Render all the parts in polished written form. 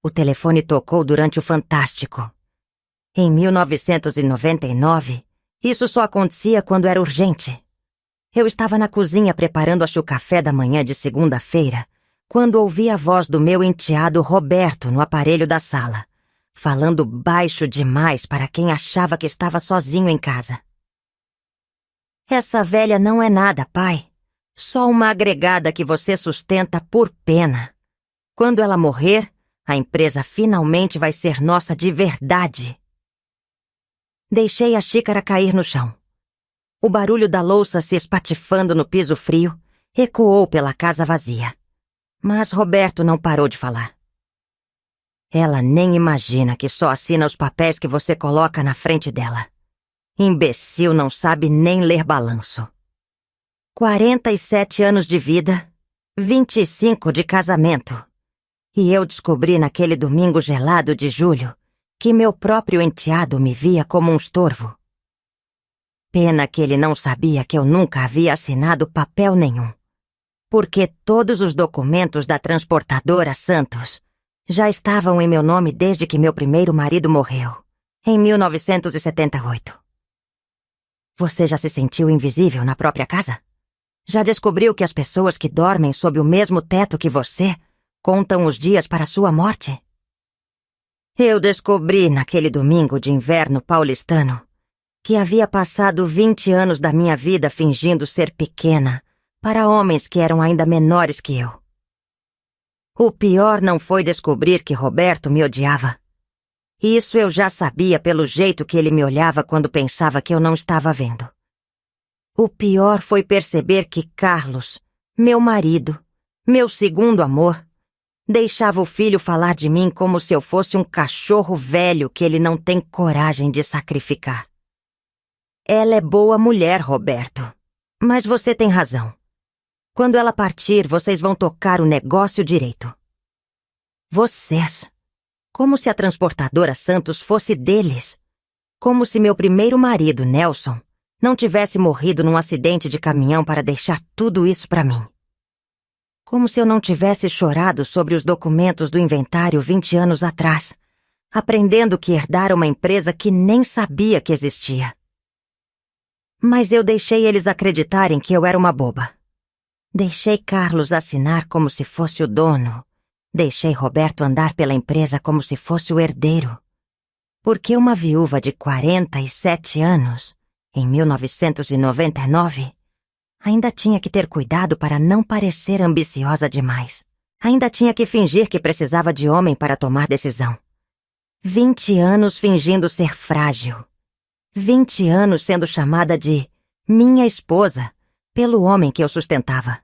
O telefone tocou durante o Fantástico. Em 1999, isso só acontecia quando era urgente. Eu estava na cozinha preparando o café da manhã de segunda-feira, quando ouvi a voz do meu enteado Roberto no aparelho da sala, falando baixo demais para quem achava que estava sozinho em casa. Essa velha não é nada, pai. Só uma agregada que você sustenta por pena. Quando ela morrer, a empresa finalmente vai ser nossa de verdade. Deixei a xícara cair no chão. O barulho da louça se espatifando no piso frio ecoou pela casa vazia. Mas Roberto não parou de falar. Ela nem imagina que só assina os papéis que você coloca na frente dela. Imbecil, não sabe nem ler balanço. 47 anos de vida, 25 de casamento. E eu descobri naquele domingo gelado de julho que meu próprio enteado me via como um estorvo. Pena que ele não sabia que eu nunca havia assinado papel nenhum, porque todos os documentos da transportadora Santos já estavam em meu nome desde que meu primeiro marido morreu, em 1978. Você já se sentiu invisível na própria casa? Já descobriu que as pessoas que dormem sob o mesmo teto que você contam os dias para sua morte? Eu descobri naquele domingo de inverno paulistano que havia passado 20 anos da minha vida fingindo ser pequena para homens que eram ainda menores que eu. O pior não foi descobrir que Roberto me odiava. Isso eu já sabia pelo jeito que ele me olhava quando pensava que eu não estava vendo. O pior foi perceber que Carlos, meu marido, meu segundo amor, deixava o filho falar de mim como se eu fosse um cachorro velho que ele não tem coragem de sacrificar. Ela é boa mulher, Roberto. Mas você tem razão. Quando ela partir, vocês vão tocar o negócio direito. Vocês. Como se a transportadora Santos fosse deles. Como se meu primeiro marido, Nelson, não tivesse morrido num acidente de caminhão para deixar tudo isso para mim. Como se eu não tivesse chorado sobre os documentos do inventário 20 anos atrás, aprendendo que herdara uma empresa que nem sabia que existia. Mas eu deixei eles acreditarem que eu era uma boba. Deixei Carlos assinar como se fosse o dono. Deixei Roberto andar pela empresa como se fosse o herdeiro. Porque uma viúva de 47 anos, em 1999, ainda tinha que ter cuidado para não parecer ambiciosa demais. Ainda tinha que fingir que precisava de homem para tomar decisão. 20 anos fingindo ser frágil. 20 anos sendo chamada de minha esposa pelo homem que eu sustentava.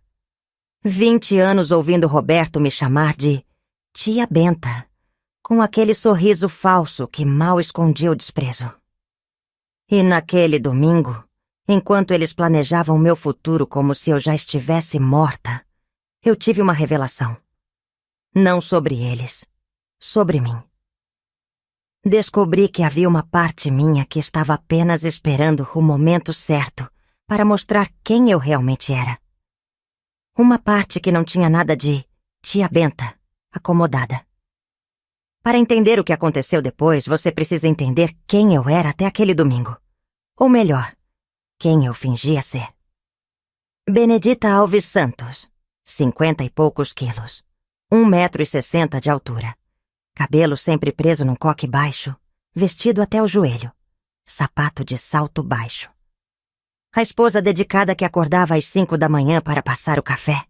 20 anos ouvindo Roberto me chamar de tia Benta, com aquele sorriso falso que mal escondia o desprezo. E naquele domingo, enquanto eles planejavam meu futuro como se eu já estivesse morta, eu tive uma revelação. Não sobre eles, sobre mim. Descobri que havia uma parte minha que estava apenas esperando o momento certo para mostrar quem eu realmente era. Uma parte que não tinha nada de tia Benta, acomodada. Para entender o que aconteceu depois, você precisa entender quem eu era até aquele domingo. Ou melhor, quem eu fingia ser. Benedita Alves Santos, 50 e poucos quilos, 1,60 m de altura, cabelo sempre preso num coque baixo, vestido até o joelho, sapato de salto baixo. A esposa dedicada que acordava às 5 da manhã para passar o café,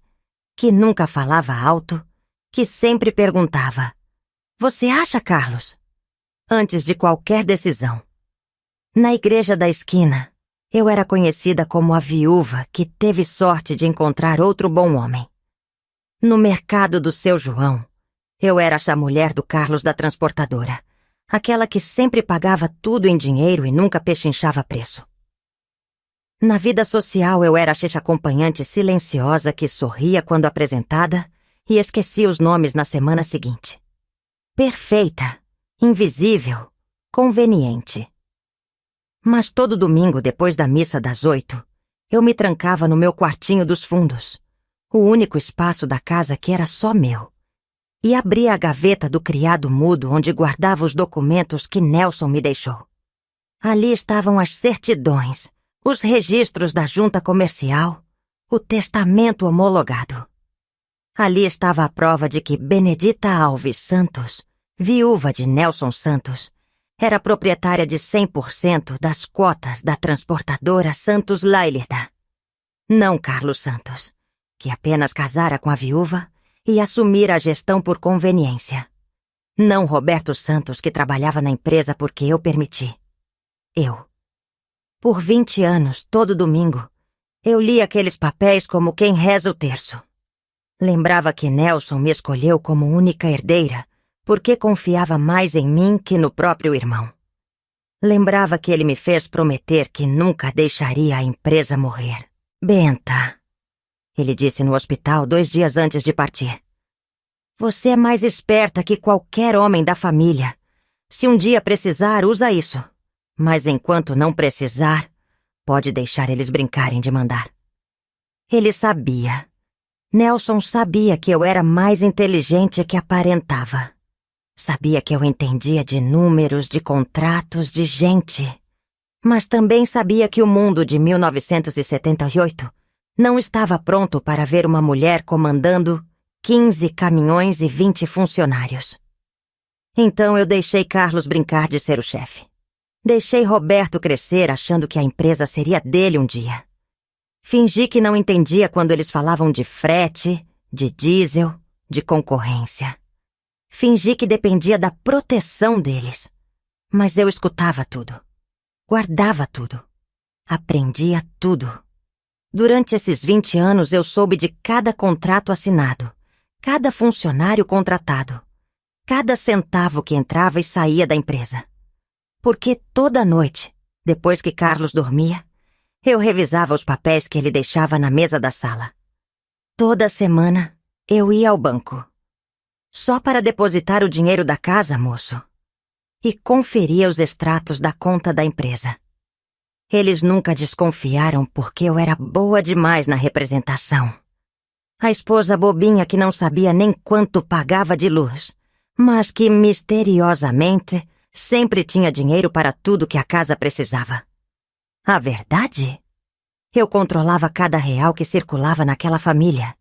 que nunca falava alto, que sempre perguntava: "Você acha, Carlos?" antes de qualquer decisão. Na igreja da esquina, eu era conhecida como a viúva que teve sorte de encontrar outro bom homem. No mercado do seu João, eu era essa mulher do Carlos da transportadora, aquela que sempre pagava tudo em dinheiro e nunca pechinchava preço. Na vida social, eu era a checha acompanhante silenciosa que sorria quando apresentada e esquecia os nomes na semana seguinte. Perfeita, invisível, conveniente. Mas todo domingo, depois da missa das 8, eu me trancava no meu quartinho dos fundos, o único espaço da casa que era só meu, e abri a gaveta do criado mudo onde guardava os documentos que Nelson me deixou. Ali estavam as certidões, os registros da junta comercial, o testamento homologado. Ali estava a prova de que Benedita Alves Santos, viúva de Nelson Santos, era proprietária de 100% das cotas da transportadora Santos Lailida. Não Carlos Santos, que apenas casara com a viúva e assumira a gestão por conveniência. Não Roberto Santos, que trabalhava na empresa porque eu permiti. Eu. Por 20 anos, todo domingo, eu li aqueles papéis como quem reza o terço. Lembrava que Nelson me escolheu como única herdeira porque confiava mais em mim que no próprio irmão. Lembrava que ele me fez prometer que nunca deixaria a empresa morrer. Benta, ele disse no hospital 2 dias antes de partir. Você é mais esperta que qualquer homem da família. Se um dia precisar, usa isso. Mas enquanto não precisar, pode deixar eles brincarem de mandar. Ele sabia. Nelson sabia que eu era mais inteligente que aparentava. Sabia que eu entendia de números, de contratos, de gente. Mas também sabia que o mundo de 1978 não estava pronto para ver uma mulher comandando 15 caminhões e 20 funcionários. Então eu deixei Carlos brincar de ser o chefe. Deixei Roberto crescer achando que a empresa seria dele um dia. Fingi que não entendia quando eles falavam de frete, de diesel, de concorrência. Fingi que dependia da proteção deles. Mas eu escutava tudo. Guardava tudo. Aprendia tudo. Durante esses 20 anos eu soube de cada contrato assinado, cada funcionário contratado, cada centavo que entrava e saía da empresa. Porque toda noite, depois que Carlos dormia, eu revisava os papéis que ele deixava na mesa da sala. Toda semana, eu ia ao banco. Só para depositar o dinheiro da casa, moço. E conferia os extratos da conta da empresa. Eles nunca desconfiaram porque eu era boa demais na representação. A esposa bobinha que não sabia nem quanto pagava de luz, mas que, misteriosamente, sempre tinha dinheiro para tudo que a casa precisava. A verdade? Eu controlava cada real que circulava naquela família.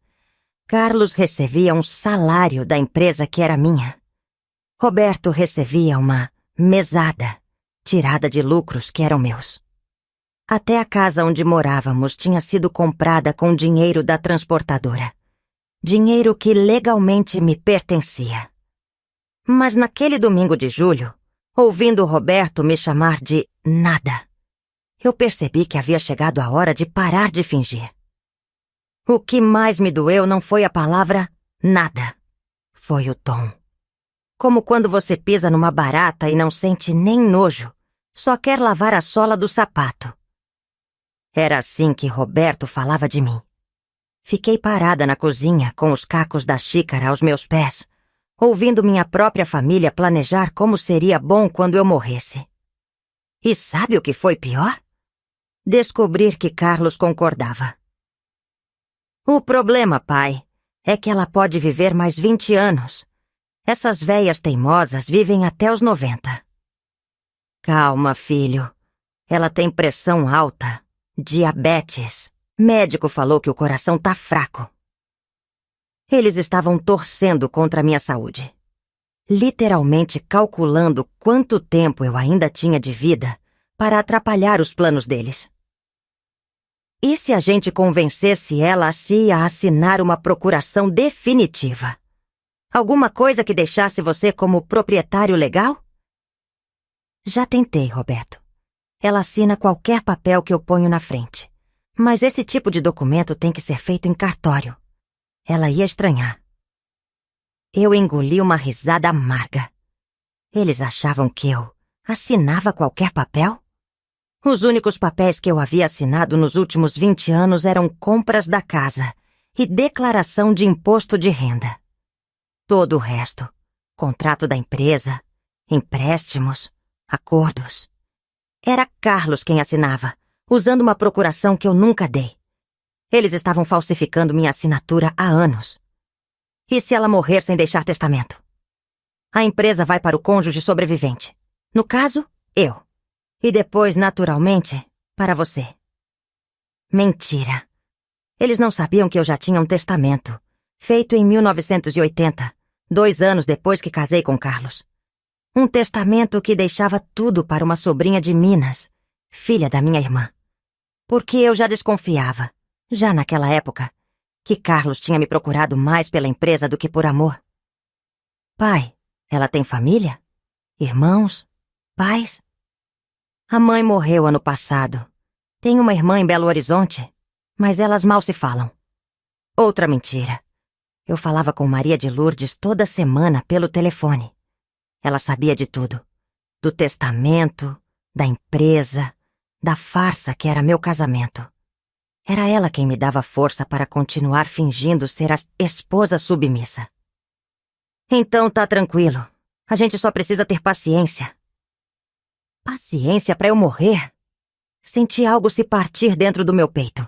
Carlos recebia um salário da empresa que era minha. Roberto recebia uma mesada, tirada de lucros que eram meus. Até a casa onde morávamos tinha sido comprada com dinheiro da transportadora. Dinheiro que legalmente me pertencia. Mas naquele domingo de julho, ouvindo Roberto me chamar de nada, eu percebi que havia chegado a hora de parar de fingir. O que mais me doeu não foi a palavra nada. Foi o tom. Como quando você pisa numa barata e não sente nem nojo, só quer lavar a sola do sapato. Era assim que Roberto falava de mim. Fiquei parada na cozinha com os cacos da xícara aos meus pés, ouvindo minha própria família planejar como seria bom quando eu morresse. E sabe o que foi pior? Descobrir que Carlos concordava. O problema, pai, é que ela pode viver mais 20 anos. Essas véias teimosas vivem até os 90. Calma, filho. Ela tem pressão alta, diabetes. Médico falou que o coração tá fraco. Eles estavam torcendo contra a minha saúde. Literalmente calculando quanto tempo eu ainda tinha de vida para atrapalhar os planos deles. E se a gente convencesse ela a assinar uma procuração definitiva? Alguma coisa que deixasse você como proprietário legal? Já tentei, Roberto. Ela assina qualquer papel que eu ponho na frente. Mas esse tipo de documento tem que ser feito em cartório. Ela ia estranhar. Eu engoli uma risada amarga. Eles achavam que eu assinava qualquer papel? Os únicos papéis que eu havia assinado nos últimos 20 anos eram compras da casa e declaração de imposto de renda. Todo o resto, contrato da empresa, empréstimos, acordos. Era Carlos quem assinava, usando uma procuração que eu nunca dei. Eles estavam falsificando minha assinatura há anos. E se ela morrer sem deixar testamento? A empresa vai para o cônjuge sobrevivente. No caso, eu. E depois, naturalmente, para você. Mentira. Eles não sabiam que eu já tinha um testamento, feito em 1980, 2 anos depois que casei com Carlos. Um testamento que deixava tudo para uma sobrinha de Minas, filha da minha irmã. Porque eu já desconfiava, já naquela época, que Carlos tinha me procurado mais pela empresa do que por amor. Pai, ela tem família? Irmãos? Pais? A mãe morreu ano passado. Tem uma irmã em Belo Horizonte, mas elas mal se falam. Outra mentira. Eu falava com Maria de Lourdes toda semana pelo telefone. Ela sabia de tudo. Do testamento, da empresa, da farsa que era meu casamento. Era ela quem me dava força para continuar fingindo ser a esposa submissa. Então tá tranquilo. A gente só precisa ter paciência. Paciência para eu morrer? Senti algo se partir dentro do meu peito.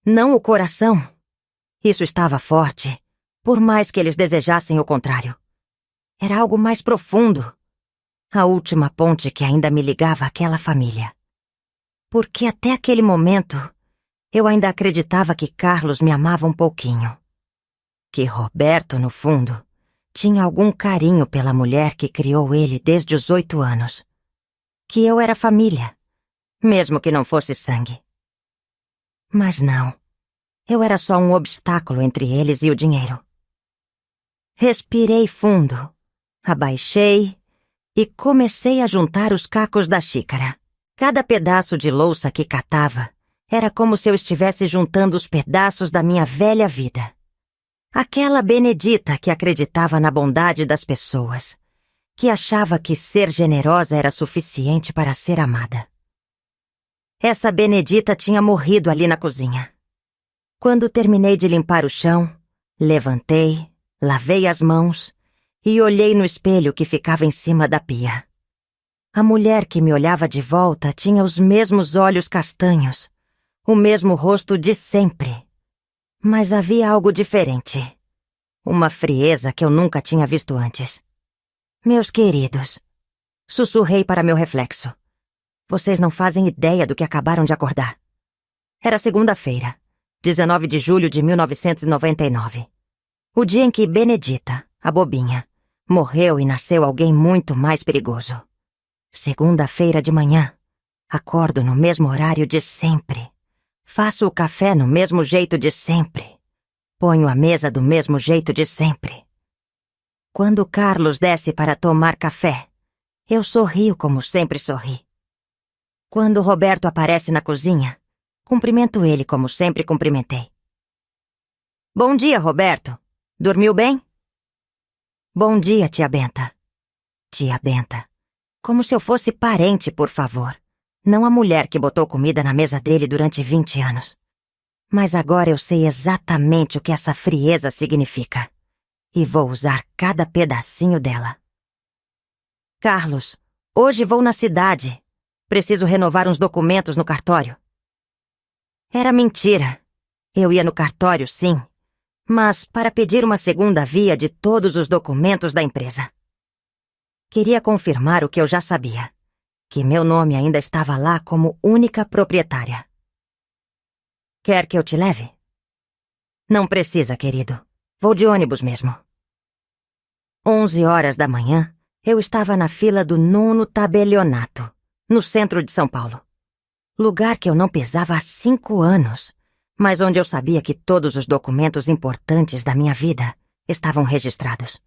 Não o coração. Isso estava forte, por mais que eles desejassem o contrário. Era algo mais profundo. A última ponte que ainda me ligava àquela família. Porque até aquele momento, eu ainda acreditava que Carlos me amava um pouquinho. Que Roberto, no fundo, tinha algum carinho pela mulher que criou ele desde os 8 anos. Que eu era família, mesmo que não fosse sangue. Mas não, eu era só um obstáculo entre eles e o dinheiro. Respirei fundo, abaixei e comecei a juntar os cacos da xícara. Cada pedaço de louça que catava era como se eu estivesse juntando os pedaços da minha velha vida. Aquela Benedita que acreditava na bondade das pessoas, que achava que ser generosa era suficiente para ser amada. Essa Benedita tinha morrido ali na cozinha. Quando terminei de limpar o chão, levantei, lavei as mãos e olhei no espelho que ficava em cima da pia. A mulher que me olhava de volta tinha os mesmos olhos castanhos, o mesmo rosto de sempre. Mas havia algo diferente. Uma frieza que eu nunca tinha visto antes. Meus queridos, sussurrei para meu reflexo. Vocês não fazem ideia do que acabaram de acordar. Era segunda-feira, 19 de julho de 1999. O dia em que Benedita, a bobinha, morreu e nasceu alguém muito mais perigoso. Segunda-feira de manhã, acordo no mesmo horário de sempre. Faço o café no mesmo jeito de sempre. Ponho a mesa do mesmo jeito de sempre. Quando Carlos desce para tomar café, eu sorrio como sempre sorri. Quando Roberto aparece na cozinha, cumprimento ele como sempre cumprimentei. Bom dia, Roberto. Dormiu bem? Bom dia, tia Benta. Tia Benta. Como se eu fosse parente, por favor. Não a mulher que botou comida na mesa dele durante 20 anos. Mas agora eu sei exatamente o que essa frieza significa. E vou usar cada pedacinho dela. Carlos, hoje vou na cidade. Preciso renovar uns documentos no cartório. Era mentira. Eu ia no cartório, sim, mas para pedir uma segunda via de todos os documentos da empresa. Queria confirmar o que eu já sabia, que meu nome ainda estava lá como única proprietária. Quer que eu te leve? Não precisa, querido. Vou de ônibus mesmo. 11 horas da manhã, eu estava na fila do 9º tabelionato, no centro de São Paulo. Lugar que eu não pisava há 5 anos, mas onde eu sabia que todos os documentos importantes da minha vida estavam registrados.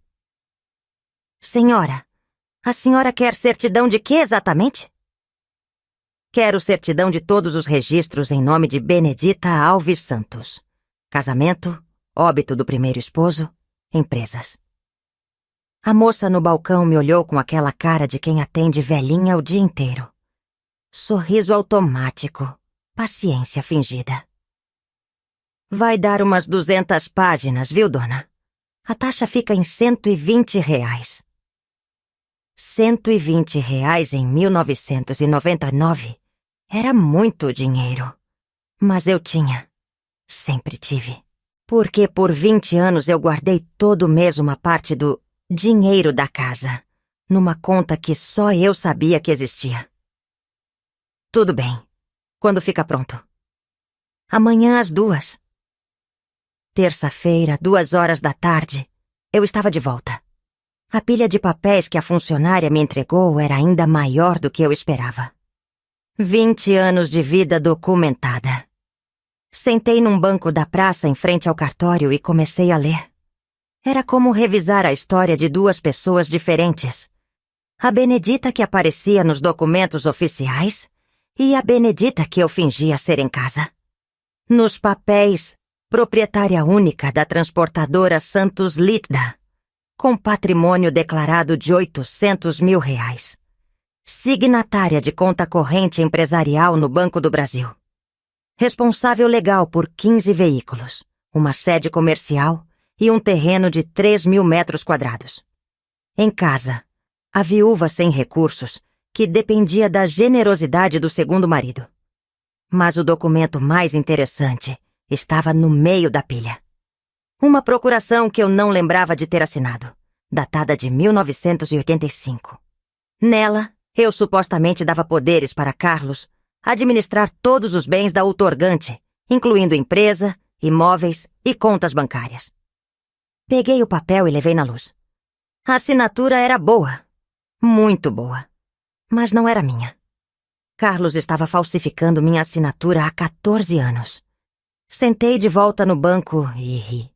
Senhora, a senhora quer certidão de quê exatamente? Quero certidão de todos os registros em nome de Benedita Alves Santos. Casamento, óbito do primeiro esposo, empresas. A moça no balcão me olhou com aquela cara de quem atende velhinha o dia inteiro. Sorriso automático, paciência fingida. Vai dar umas 200 páginas, viu, dona? A taxa fica em R$120. R$120 em 1999 era muito dinheiro. Mas eu tinha. Sempre tive. Porque por 20 anos eu guardei todo mês uma parte do dinheiro da casa, numa conta que só eu sabia que existia. Tudo bem. Quando fica pronto? Amanhã às 2. Terça-feira, 2 horas da tarde, eu estava de volta. A pilha de papéis que a funcionária me entregou era ainda maior do que eu esperava. 20 anos de vida documentada. Sentei num banco da praça em frente ao cartório e comecei a ler. Era como revisar a história de 2 pessoas diferentes. A Benedita que aparecia nos documentos oficiais e a Benedita que eu fingia ser em casa. Nos papéis, proprietária única da transportadora Santos Lítda, com patrimônio declarado de R$800 mil. Signatária de conta corrente empresarial no Banco do Brasil. Responsável legal por 15 veículos, uma sede comercial e um terreno de 3.000 metros quadrados. Em casa, a viúva sem recursos, que dependia da generosidade do segundo marido. Mas o documento mais interessante estava no meio da pilha. Uma procuração que eu não lembrava de ter assinado, datada de 1985. Nela, eu supostamente dava poderes para Carlos administrar todos os bens da outorgante, incluindo empresa, imóveis e contas bancárias. Peguei o papel e levei na luz. A assinatura era boa, muito boa, mas não era minha. Carlos estava falsificando minha assinatura há 14 anos. Sentei de volta no banco e ri.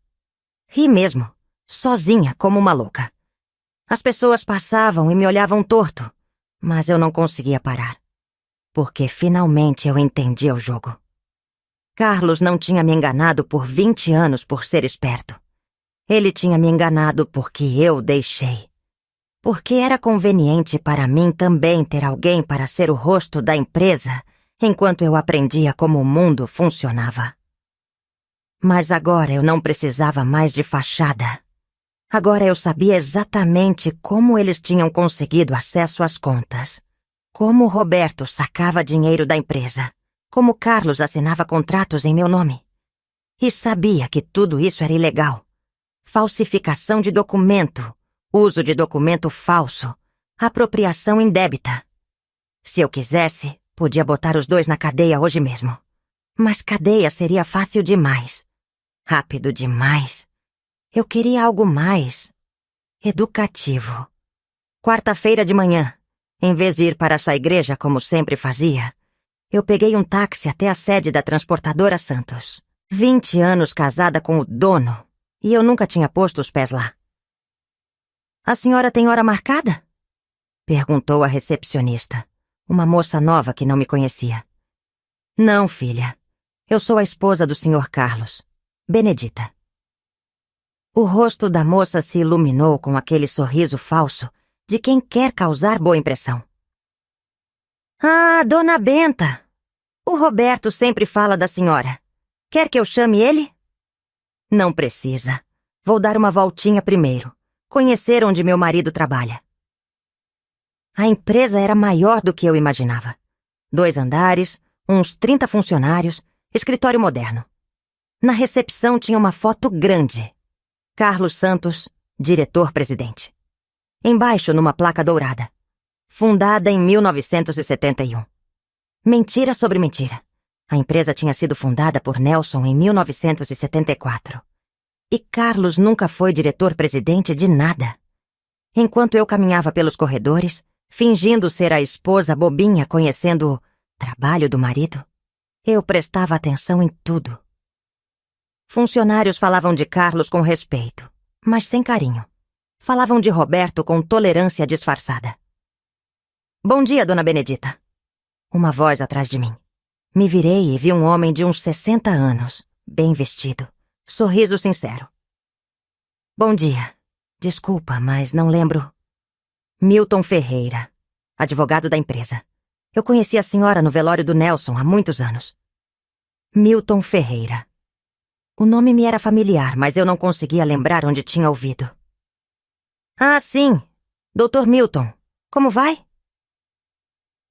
Ri mesmo, sozinha como uma louca. As pessoas passavam e me olhavam torto, mas eu não conseguia parar. Porque finalmente eu entendia o jogo. Carlos não tinha me enganado por 20 anos por ser esperto. Ele tinha me enganado porque eu deixei. Porque era conveniente para mim também ter alguém para ser o rosto da empresa enquanto eu aprendia como o mundo funcionava. Mas agora eu não precisava mais de fachada. Agora eu sabia exatamente como eles tinham conseguido acesso às contas. Como Roberto sacava dinheiro da empresa. Como Carlos assinava contratos em meu nome. E sabia que tudo isso era ilegal. Falsificação de documento, uso de documento falso, apropriação indébita. Se eu quisesse, podia botar os 2 na cadeia hoje mesmo. Mas cadeia seria fácil demais. Rápido demais. Eu queria algo mais educativo. Quarta-feira de manhã, em vez de ir para essa igreja como sempre fazia, eu peguei um táxi até a sede da transportadora Santos. 20 anos casada com o dono, e eu nunca tinha posto os pés lá. A senhora tem hora marcada? Perguntou a recepcionista, uma moça nova que não me conhecia. Não, filha. Eu sou a esposa do Sr. Carlos, Benedita. O rosto da moça se iluminou com aquele sorriso falso de quem quer causar boa impressão. Ah, Dona Benta! O Roberto sempre fala da senhora. Quer que eu chame ele? Não precisa. Vou dar uma voltinha primeiro. Conhecer onde meu marido trabalha. A empresa era maior do que eu imaginava. 2 andares, uns 30 funcionários, escritório moderno. Na recepção tinha uma foto grande. Carlos Santos, diretor-presidente. Embaixo, numa placa dourada. Fundada em 1971. Mentira sobre mentira. A empresa tinha sido fundada por Nelson em 1974. E Carlos nunca foi diretor-presidente de nada. Enquanto eu caminhava pelos corredores, fingindo ser a esposa bobinha conhecendo o trabalho do marido, eu prestava atenção em tudo. Funcionários falavam de Carlos com respeito, mas sem carinho. Falavam de Roberto com tolerância disfarçada. Bom dia, Dona Benedita. Uma voz atrás de mim. Me virei e vi um homem de uns 60 anos, bem vestido, sorriso sincero. Bom dia. Desculpa, mas não lembro. Milton Ferreira, advogado da empresa. Eu conheci a senhora no velório do Nelson há muitos anos. Milton Ferreira. O nome me era familiar, mas eu não conseguia lembrar onde tinha ouvido. Ah, sim. Dr. Milton. Como vai?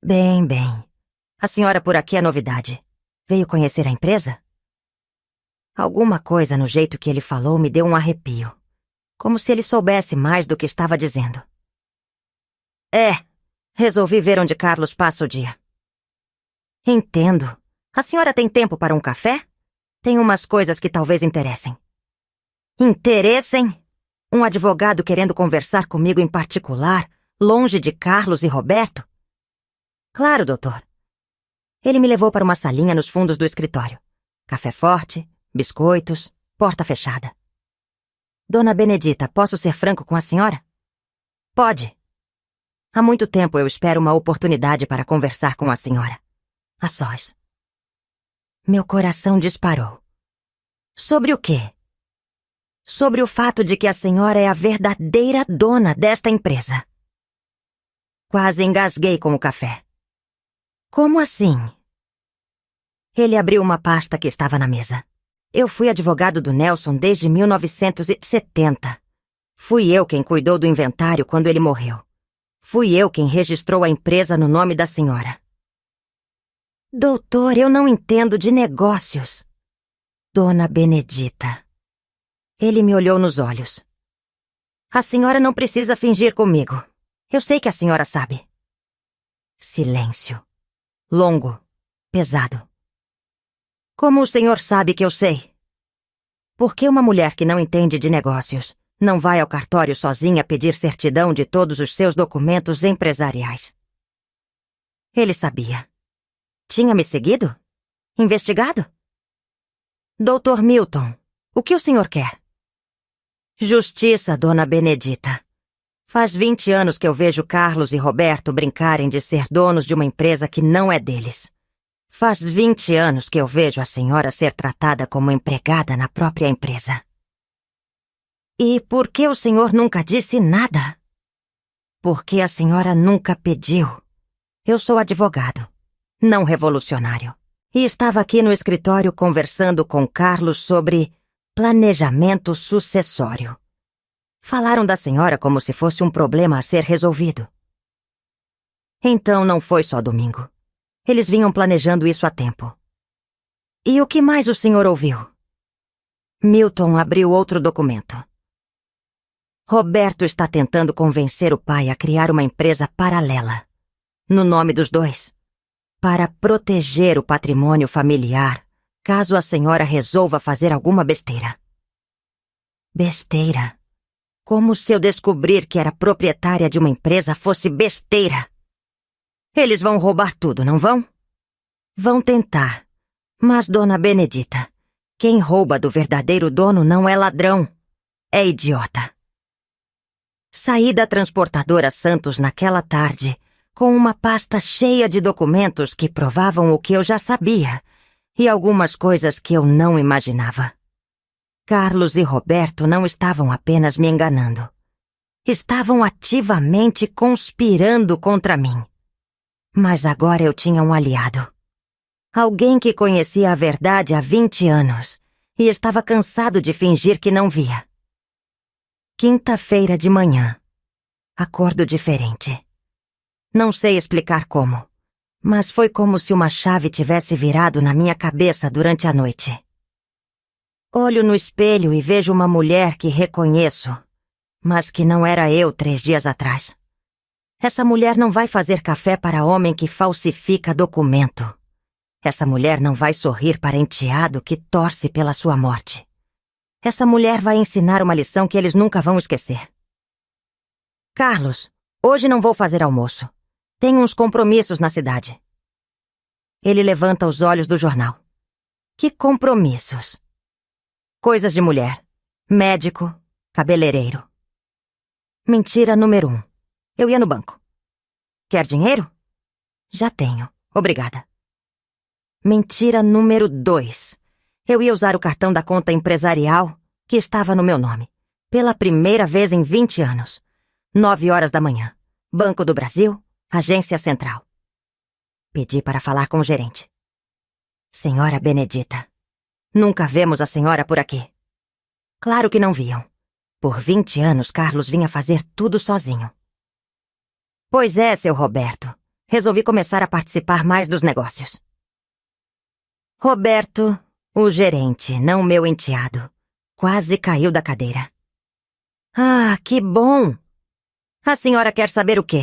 Bem, bem. A senhora por aqui é novidade. Veio conhecer a empresa? Alguma coisa no jeito que ele falou me deu um arrepio, como se ele soubesse mais do que estava dizendo. Resolvi ver onde Carlos passa o dia. Entendo. A senhora tem tempo para um café? Tem umas coisas que talvez interessem. Interessem? Um advogado querendo conversar comigo em particular, longe de Carlos e Roberto? Claro, doutor. Ele me levou para uma salinha nos fundos do escritório. Café forte, biscoitos, porta fechada. Dona Benedita, posso ser franco com a senhora? Pode. Há muito tempo eu espero uma oportunidade para conversar com a senhora. A sós. Meu coração disparou. Sobre o quê? Sobre o fato de que a senhora é a verdadeira dona desta empresa. Quase engasguei com o café. Como assim? Ele abriu uma pasta que estava na mesa. Eu fui advogado do Nelson desde 1970. Fui eu quem cuidou do inventário quando ele morreu. Fui eu quem registrou a empresa no nome da senhora. Doutor, eu não entendo de negócios. Dona Benedita. Ele me olhou nos olhos. A senhora não precisa fingir comigo. Eu sei que a senhora sabe. Silêncio. Longo. Pesado. Como o senhor sabe que eu sei? Porque uma mulher que não entende de negócios não vai ao cartório sozinha pedir certidão de todos os seus documentos empresariais. Ele sabia. Tinha me seguido? Investigado? Doutor Milton, o que o senhor quer? Justiça, dona Benedita. Faz 20 anos que eu vejo Carlos e Roberto brincarem de ser donos de uma empresa que não é deles. Faz 20 anos que eu vejo a senhora ser tratada como empregada na própria empresa. E por que o senhor nunca disse nada? Porque a senhora nunca pediu. Eu sou advogado, não revolucionário. E estava aqui no escritório conversando com Carlos sobre planejamento sucessório. Falaram da senhora como se fosse um problema a ser resolvido. Então não foi só domingo. Eles vinham planejando isso há tempo. E o que mais o senhor ouviu? Milton abriu outro documento. Roberto está tentando convencer o pai a criar uma empresa paralela, no nome dos dois, para proteger o patrimônio familiar, caso a senhora resolva fazer alguma besteira. Besteira? Como se eu descobrir que era proprietária de uma empresa fosse besteira? Eles vão roubar tudo, não vão? Vão tentar. Mas, dona Benedita, quem rouba do verdadeiro dono não é ladrão, é idiota. Saí da transportadora Santos naquela tarde com uma pasta cheia de documentos que provavam o que eu já sabia e algumas coisas que eu não imaginava. Carlos e Roberto não estavam apenas me enganando. Estavam ativamente conspirando contra mim. Mas agora eu tinha um aliado. Alguém que conhecia a verdade há 20 anos e estava cansado de fingir que não via. Quinta-feira de manhã. Acordo diferente. Não sei explicar como, mas foi como se uma chave tivesse virado na minha cabeça durante a noite. Olho no espelho e vejo uma mulher que reconheço, mas que não era eu 3 dias atrás. Essa mulher não vai fazer café para homem que falsifica documento. Essa mulher não vai sorrir para enteado que torce pela sua morte. Essa mulher vai ensinar uma lição que eles nunca vão esquecer. Carlos, hoje não vou fazer almoço. Tenho uns compromissos na cidade. Ele levanta os olhos do jornal. Que compromissos? Coisas de mulher. Médico, cabeleireiro. Mentira número 1. Eu ia no banco. Quer dinheiro? Já tenho, obrigada. Mentira número 2. Eu ia usar o cartão da conta empresarial que estava no meu nome. Pela primeira vez em 20 anos. 9 horas da manhã. Banco do Brasil, Agência Central. Pedi para falar com o gerente. Senhora Benedita, nunca vemos a senhora por aqui. Claro que não viam. Por 20 anos, Carlos vinha fazer tudo sozinho. Pois é, seu Roberto. Resolvi começar a participar mais dos negócios. Roberto, O gerente, não meu enteado, quase caiu da cadeira. Ah, que bom! A senhora quer saber o quê?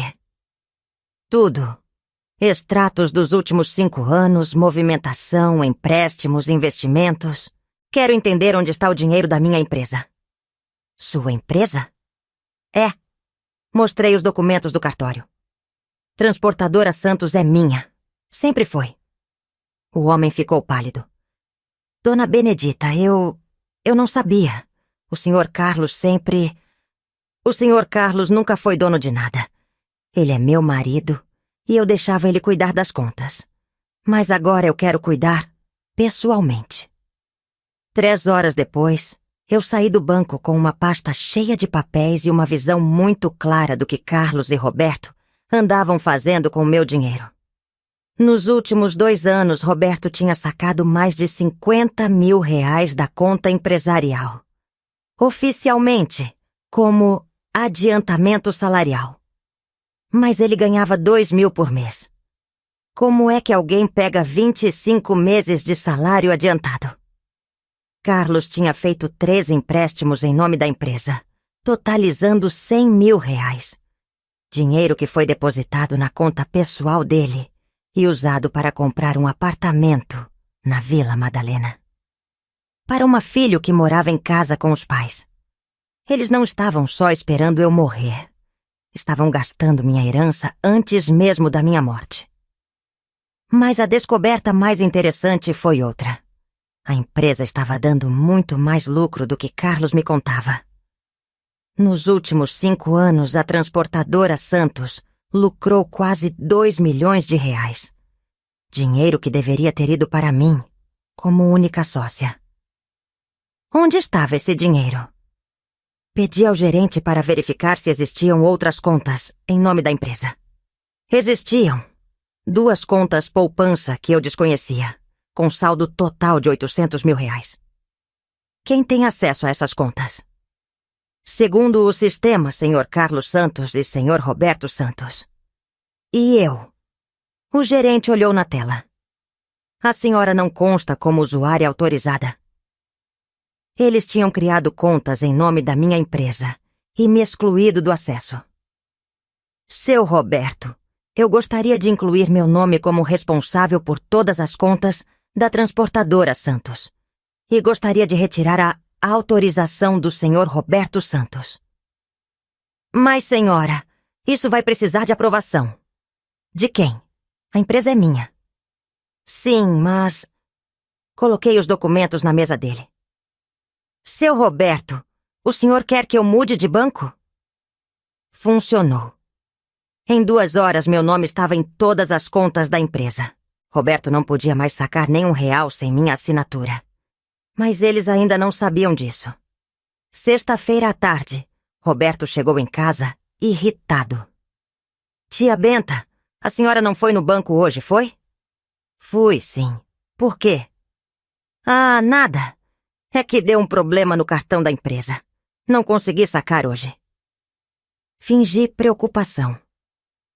Tudo. Extratos dos últimos 5 anos, movimentação, empréstimos, investimentos. Quero entender onde está o dinheiro da minha empresa. Sua empresa? É. Mostrei os documentos do cartório. Transportadora Santos é minha. Sempre foi. O homem ficou pálido. Dona Benedita, eu não sabia. O Sr. Carlos sempre... O Sr. Carlos nunca foi dono de nada. Ele é meu marido e eu deixava ele cuidar das contas. Mas agora eu quero cuidar pessoalmente. 3 horas depois, eu saí do banco com uma pasta cheia de papéis e uma visão muito clara do que Carlos e Roberto andavam fazendo com o meu dinheiro. Nos últimos 2 anos, Roberto tinha sacado mais de 50 mil reais da conta empresarial. Oficialmente, como adiantamento salarial. Mas ele ganhava 2 mil por mês. Como é que alguém pega 25 meses de salário adiantado? Carlos tinha feito 3 empréstimos em nome da empresa, totalizando 100 mil reais. Dinheiro que foi depositado na conta pessoal dele e usado para comprar um apartamento na Vila Madalena. Para uma filha que morava em casa com os pais. Eles não estavam só esperando eu morrer. Estavam gastando minha herança antes mesmo da minha morte. Mas a descoberta mais interessante foi outra. A empresa estava dando muito mais lucro do que Carlos me contava. Nos últimos 5 anos, a transportadora Santos lucrou quase 2 milhões de reais. Dinheiro que deveria ter ido para mim, como única sócia. Onde estava esse dinheiro? Pedi ao gerente para verificar se existiam outras contas em nome da empresa. Existiam. 2 contas poupança que eu desconhecia, com saldo total de 800 mil reais. Quem tem acesso a essas contas? Segundo o sistema, Sr. Carlos Santos e Sr. Roberto Santos. E eu? O gerente olhou na tela. A senhora não consta como usuária autorizada. Eles tinham criado contas em nome da minha empresa e me excluído do acesso. Seu Roberto, eu gostaria de incluir meu nome como responsável por todas as contas da transportadora Santos. E gostaria de retirar a autorização do Sr. Roberto Santos. Mas, senhora, isso vai precisar de aprovação. De quem? A empresa é minha. Sim, mas... Coloquei os documentos na mesa dele. Seu Roberto, o senhor quer que eu mude de banco? Funcionou. Em 2 horas, meu nome estava em todas as contas da empresa. Roberto não podia mais sacar nem R$1 sem minha assinatura. Mas eles ainda não sabiam disso. Sexta-feira à tarde, Roberto chegou em casa, irritado. Tia Benta, a senhora não foi no banco hoje, foi? Fui, sim. Por quê? Ah, nada. É que deu um problema no cartão da empresa. Não consegui sacar hoje. Fingi preocupação.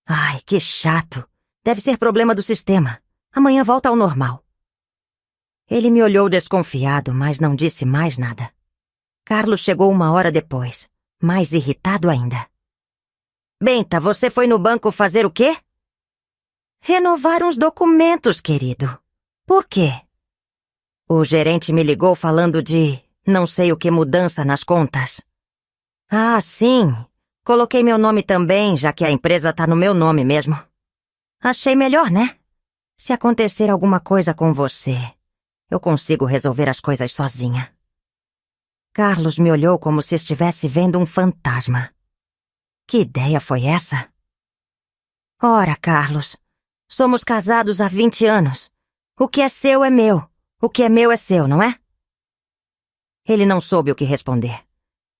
Ai, que chato. Deve ser problema do sistema. Amanhã volta ao normal. Ele me olhou desconfiado, mas não disse mais nada. Carlos chegou 1 hora depois, mais irritado ainda. Benta, você foi no banco fazer o quê? Renovar uns documentos, querido. Por quê? O gerente me ligou falando de não sei o que mudança nas contas. Ah, sim. Coloquei meu nome também, já que a empresa tá no meu nome mesmo. Achei melhor, né? Se acontecer alguma coisa com você, eu consigo resolver as coisas sozinha. Carlos me olhou como se estivesse vendo um fantasma. Que ideia foi essa? Ora, Carlos, somos casados há 20 anos. O que é seu é meu. O que é meu é seu, não é? Ele não soube o que responder.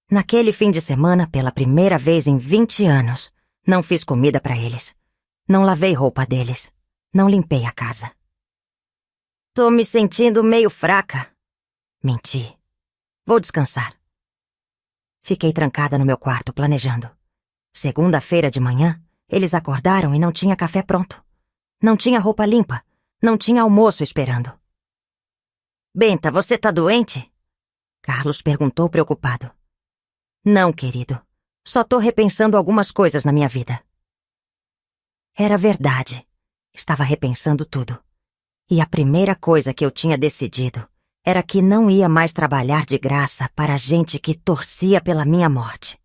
Naquele fim de semana, pela primeira vez em 20 anos, não fiz comida para eles. Não lavei roupa deles. Não limpei a casa. Tô me sentindo meio fraca. Menti. Vou descansar. Fiquei trancada no meu quarto, planejando. Segunda-feira de manhã, eles acordaram e não tinha café pronto. Não tinha roupa limpa. Não tinha almoço esperando. Benta, você tá doente? Carlos perguntou preocupado. Não, querido. Só tô repensando algumas coisas na minha vida. Era verdade. Estava repensando tudo. E a primeira coisa que eu tinha decidido era que não ia mais trabalhar de graça para gente que torcia pela minha morte.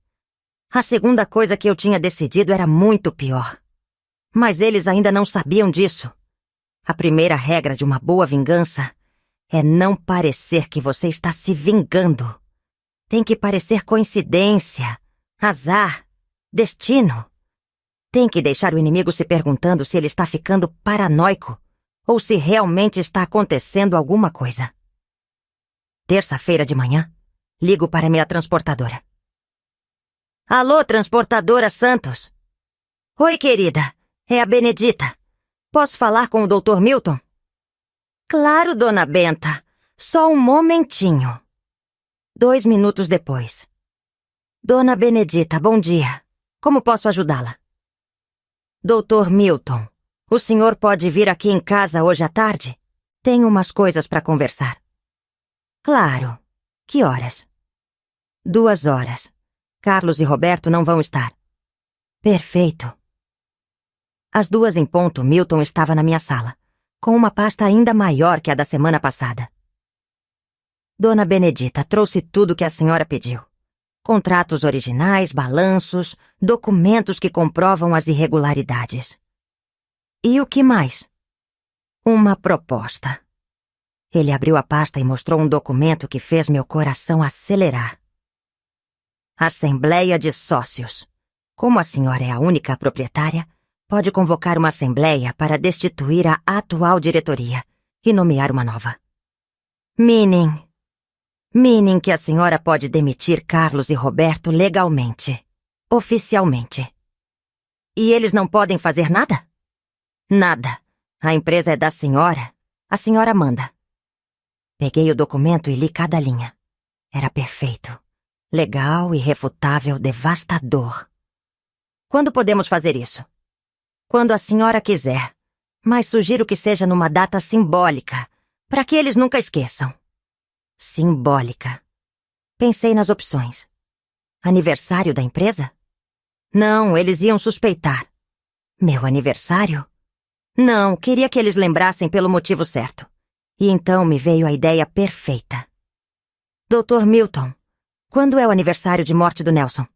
A segunda coisa que eu tinha decidido era muito pior. Mas eles ainda não sabiam disso. A primeira regra de uma boa vingança é não parecer que você está se vingando. Tem que parecer coincidência, azar, destino. Tem que deixar o inimigo se perguntando se ele está ficando paranoico ou se realmente está acontecendo alguma coisa. Terça-feira de manhã, ligo para minha transportadora. Alô, transportadora Santos. Oi, querida. É a Benedita. Posso falar com o Dr. Milton? Claro, dona Benta. Só um momentinho. 2 minutos depois. Dona Benedita, bom dia. Como posso ajudá-la? Dr. Milton, o senhor pode vir aqui em casa hoje à tarde? Tenho umas coisas para conversar. Claro. Que horas? 2 horas. Carlos e Roberto não vão estar. Perfeito. Às 2 em ponto, Milton estava na minha sala, com uma pasta ainda maior que a da semana passada. Dona Benedita, trouxe tudo que a senhora pediu. Contratos originais, balanços, documentos que comprovam as irregularidades. E o que mais? Uma proposta. Ele abriu a pasta e mostrou um documento que fez meu coração acelerar. Assembleia de Sócios. Como a senhora é a única proprietária, pode convocar uma assembleia para destituir a atual diretoria e nomear uma nova. Meaning que a senhora pode demitir Carlos e Roberto legalmente, oficialmente. E eles não podem fazer nada? Nada. A empresa é da senhora. A senhora manda. Peguei o documento e li cada linha. Era perfeito. Legal, irrefutável, devastador. Quando podemos fazer isso? Quando a senhora quiser. Mas sugiro que seja numa data simbólica, para que eles nunca esqueçam. Simbólica. Pensei nas opções. Aniversário da empresa? Não, eles iam suspeitar. Meu aniversário? Não, queria que eles lembrassem pelo motivo certo. E então me veio a ideia perfeita. Dr. Milton, quando é o aniversário de morte do Nelson?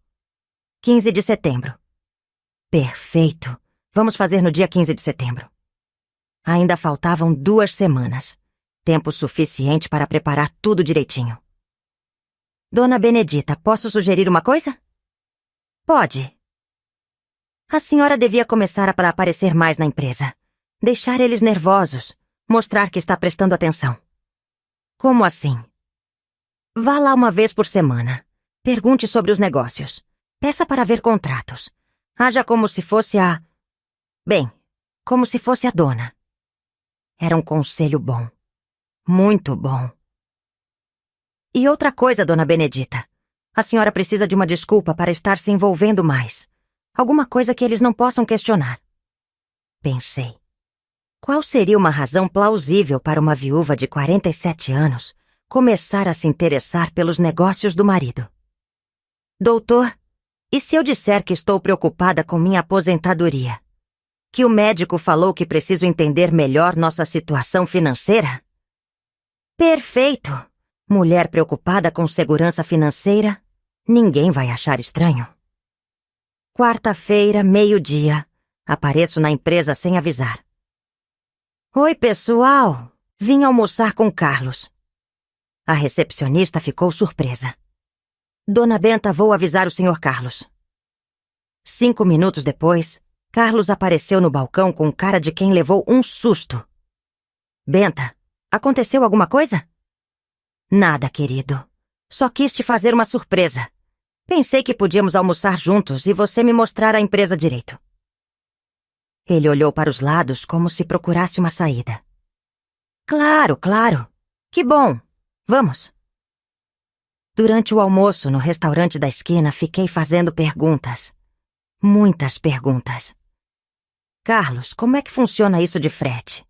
15 de setembro. Perfeito. Vamos fazer no dia 15 de setembro. Ainda faltavam 2 semanas. Tempo suficiente para preparar tudo direitinho. Dona Benedita, posso sugerir uma coisa? Pode. A senhora devia começar a aparecer mais na empresa. Deixar eles nervosos. Mostrar que está prestando atenção. Como assim? Vá lá uma vez por semana. Pergunte sobre os negócios. Peça para ver contratos. Haja como se fosse como se fosse a dona. Era um conselho bom. Muito bom. E outra coisa, dona Benedita. A senhora precisa de uma desculpa para estar se envolvendo mais. Alguma coisa que eles não possam questionar. Pensei. Qual seria uma razão plausível para uma viúva de 47 anos começar a se interessar pelos negócios do marido? Doutor, e se eu disser que estou preocupada com minha aposentadoria? Que o médico falou que preciso entender melhor nossa situação financeira? Perfeito! Mulher preocupada com segurança financeira, ninguém vai achar estranho. Quarta-feira, 12:00. Apareço na empresa sem avisar. Oi, pessoal! Vim almoçar com Carlos. A recepcionista ficou surpresa. Dona Benta, vou avisar o Sr. Carlos. 5 minutos depois, Carlos apareceu no balcão com cara de quem levou um susto. Benta, aconteceu alguma coisa? Nada, querido. Só quis te fazer uma surpresa. Pensei que podíamos almoçar juntos e você me mostrar a empresa direito. Ele olhou para os lados como se procurasse uma saída. Claro, claro. Que bom. Vamos. Durante o almoço no restaurante da esquina, fiquei fazendo perguntas. Muitas perguntas. Carlos, como é que funciona isso de frete?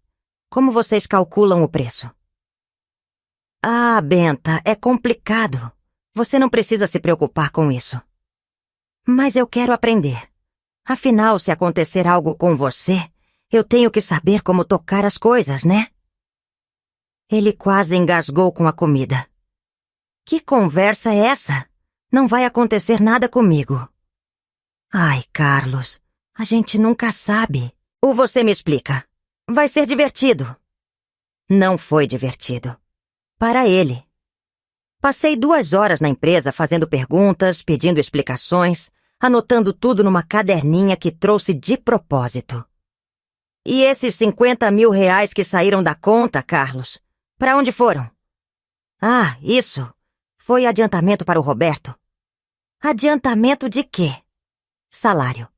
Como vocês calculam o preço? Ah, Benta, é complicado. Você não precisa se preocupar com isso. Mas eu quero aprender. Afinal, se acontecer algo com você, eu tenho que saber como tocar as coisas, né? Ele quase engasgou com a comida. Que conversa é essa? Não vai acontecer nada comigo. Ai, Carlos, a gente nunca sabe. Ou você me explica. Vai ser divertido. Não foi divertido. Para ele. Passei 2 horas na empresa fazendo perguntas, pedindo explicações, anotando tudo numa caderninha que trouxe de propósito. E esses 50 mil reais que saíram da conta, Carlos? Para onde foram? Ah, isso. Foi adiantamento para o Roberto. Adiantamento de quê? Salário.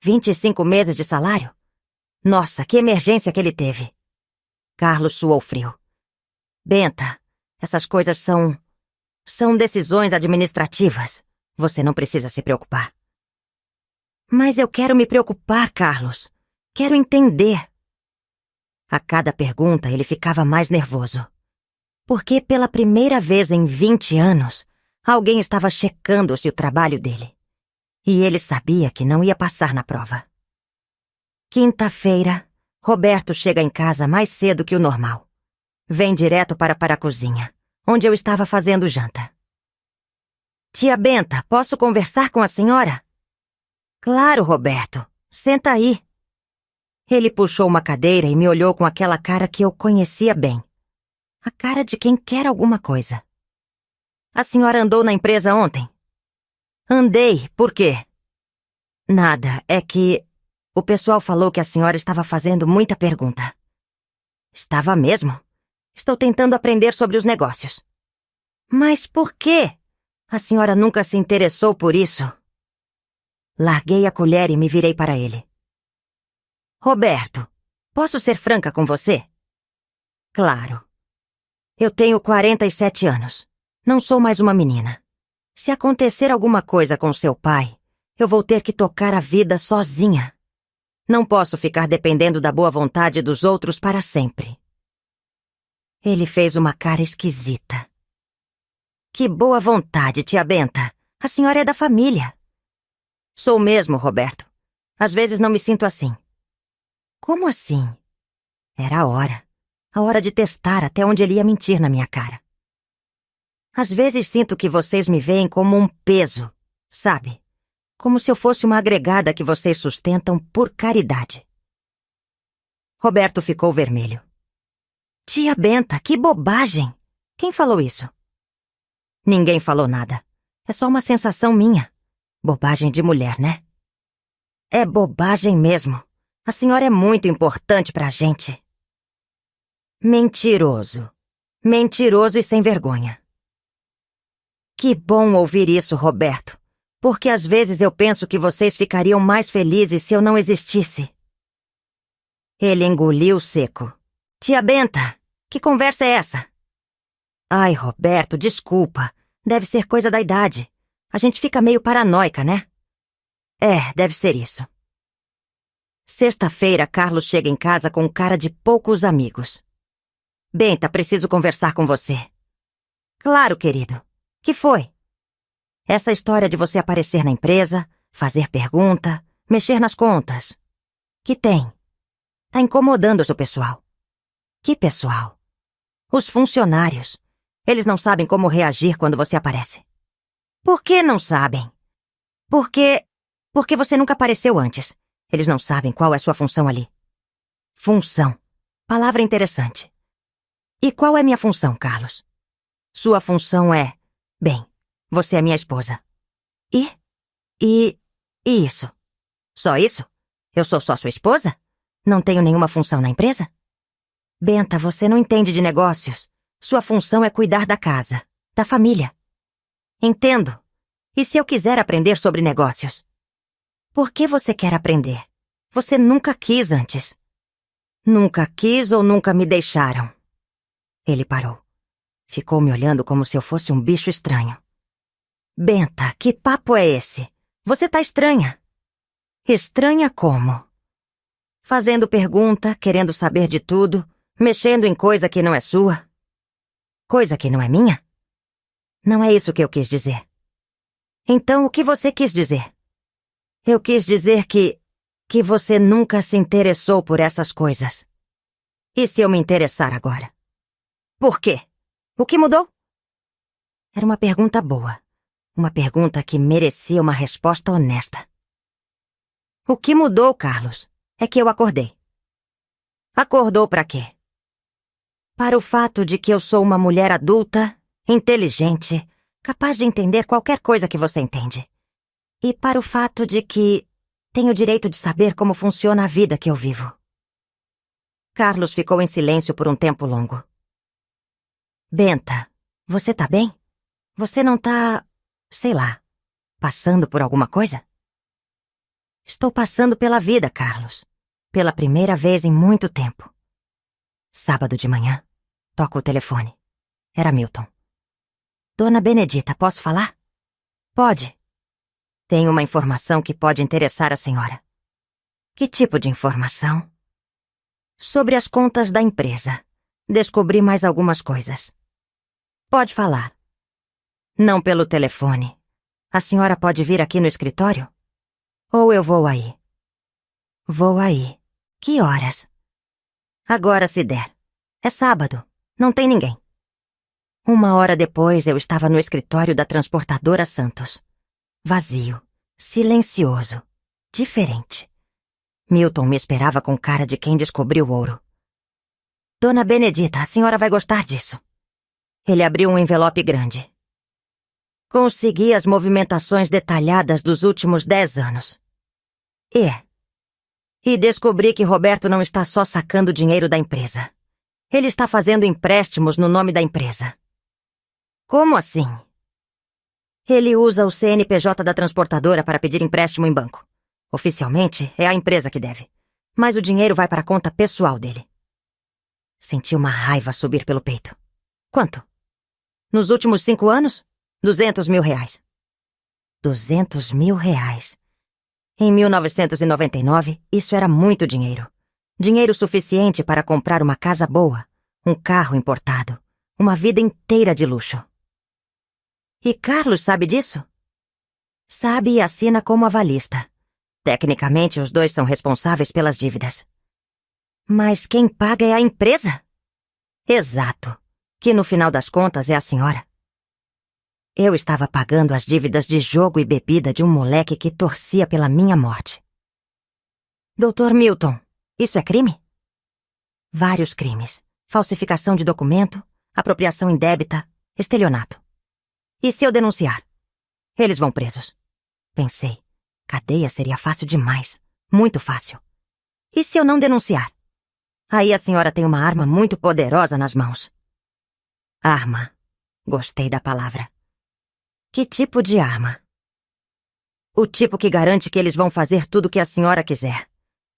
25 meses de salário? Nossa, que emergência que ele teve. Carlos suou frio. Benta, essas coisas são decisões administrativas. Você não precisa se preocupar. Mas eu quero me preocupar, Carlos. Quero entender. A cada pergunta ele ficava mais nervoso. Porque pela primeira vez em 20 anos, alguém estava checando se o trabalho dele. E ele sabia que não ia passar na prova. Quinta-feira, Roberto chega em casa mais cedo que o normal. Vem direto para a cozinha, onde eu estava fazendo janta. Tia Benta, posso conversar com a senhora? Claro, Roberto. Senta aí. Ele puxou uma cadeira e me olhou com aquela cara que eu conhecia bem. A cara de quem quer alguma coisa. A senhora andou na empresa ontem? Andei. Por quê? Nada. É que o pessoal falou que a senhora estava fazendo muita pergunta. Estava mesmo? Estou tentando aprender sobre os negócios. Mas por quê? A senhora nunca se interessou por isso? Larguei a colher e me virei para ele. Roberto, posso ser franca com você? Claro. Eu tenho 47 anos. Não sou mais uma menina. Se acontecer alguma coisa com seu pai, eu vou ter que tocar a vida sozinha. Não posso ficar dependendo da boa vontade dos outros para sempre. Ele fez uma cara esquisita. Que boa vontade, tia Benta. A senhora é da família. Sou mesmo, Roberto. Às vezes não me sinto assim. Como assim? Era a hora. A hora de testar até onde ele ia mentir na minha cara. Às vezes sinto que vocês me veem como um peso, sabe? Como se eu fosse uma agregada que vocês sustentam por caridade. Roberto ficou vermelho. Tia Benta, que bobagem! Quem falou isso? Ninguém falou nada. É só uma sensação minha. Bobagem de mulher, né? É bobagem mesmo. A senhora é muito importante pra gente. Mentiroso. Mentiroso e sem vergonha. Que bom ouvir isso, Roberto. Porque às vezes eu penso que vocês ficariam mais felizes se eu não existisse. Ele engoliu seco. Tia Benta, que conversa é essa? Ai, Roberto, desculpa. Deve ser coisa da idade. A gente fica meio paranoica, né? É, deve ser isso. Sexta-feira, Carlos chega em casa com cara de poucos amigos. Benta, preciso conversar com você. Claro, querido. Que foi? Essa história de você aparecer na empresa, fazer pergunta, mexer nas contas. Que tem? Tá incomodando o seu pessoal. Que pessoal? Os funcionários. Eles não sabem como reagir quando você aparece. Por que não sabem? Porque você nunca apareceu antes. Eles não sabem qual é sua função ali. Função. Palavra interessante. E qual é minha função, Carlos? Sua função é... Bem, você é minha esposa. E isso? Só isso? Eu sou só sua esposa? Não tenho nenhuma função na empresa? Benta, você não entende de negócios. Sua função é cuidar da casa, da família. Entendo. E se eu quiser aprender sobre negócios? Por que você quer aprender? Você nunca quis antes. Nunca quis ou nunca me deixaram? Ele parou. Ficou me olhando como se eu fosse um bicho estranho. Benta, que papo é esse? Você tá estranha. Estranha como? Fazendo pergunta, querendo saber de tudo, mexendo em coisa que não é sua. Coisa que não é minha? Não é isso que eu quis dizer. Então, o que você quis dizer? Eu quis dizer que você nunca se interessou por essas coisas. E se eu me interessar agora? Por quê? O que mudou? Era uma pergunta boa. Uma pergunta que merecia uma resposta honesta. O que mudou, Carlos, é que eu acordei. Acordou para quê? Para o fato de que eu sou uma mulher adulta, inteligente, capaz de entender qualquer coisa que você entende. E para o fato de que tenho o direito de saber como funciona a vida que eu vivo. Carlos ficou em silêncio por um tempo longo. Benta, você tá bem? Você não tá, sei lá, passando por alguma coisa? Estou passando pela vida, Carlos. Pela primeira vez em muito tempo. Sábado de manhã, toco o telefone. Era Milton. Dona Benedita, posso falar? Pode. Tenho uma informação que pode interessar a senhora. Que tipo de informação? Sobre as contas da empresa. Descobri mais algumas coisas. Pode falar. Não pelo telefone. A senhora pode vir aqui no escritório? Ou eu vou aí? Vou aí. Que horas? Agora se der. É sábado. Não tem ninguém. 1 hora depois eu estava no escritório da transportadora Santos. Vazio. Silencioso. Diferente. Milton me esperava com cara de quem descobriu o ouro. Dona Benedita, a senhora vai gostar disso. Ele abriu um envelope grande. Consegui as movimentações detalhadas dos últimos 10 anos. E descobri que Roberto não está só sacando dinheiro da empresa. Ele está fazendo empréstimos no nome da empresa. Como assim? Ele usa o CNPJ da transportadora para pedir empréstimo em banco. Oficialmente, é a empresa que deve. Mas o dinheiro vai para a conta pessoal dele. Senti uma raiva subir pelo peito. Quanto? Nos últimos 5 anos? 200 mil reais. 200 mil reais. Em 1999, isso era muito dinheiro. Dinheiro suficiente para comprar uma casa boa, um carro importado, uma vida inteira de luxo. E Carlos sabe disso? Sabe e assina como avalista. Tecnicamente, os dois são responsáveis pelas dívidas. Mas quem paga é a empresa? Exato. Que no final das contas é a senhora. Eu estava pagando as dívidas de jogo e bebida de um moleque que torcia pela minha morte. Doutor Milton, isso é crime? Vários crimes. Falsificação de documento, apropriação indébita, estelionato. E se eu denunciar? Eles vão presos. Pensei, cadeia seria fácil demais. Muito fácil. E se eu não denunciar? Aí a senhora tem uma arma muito poderosa nas mãos. Arma. Gostei da palavra. Que tipo de arma? O tipo que garante que eles vão fazer tudo o que a senhora quiser.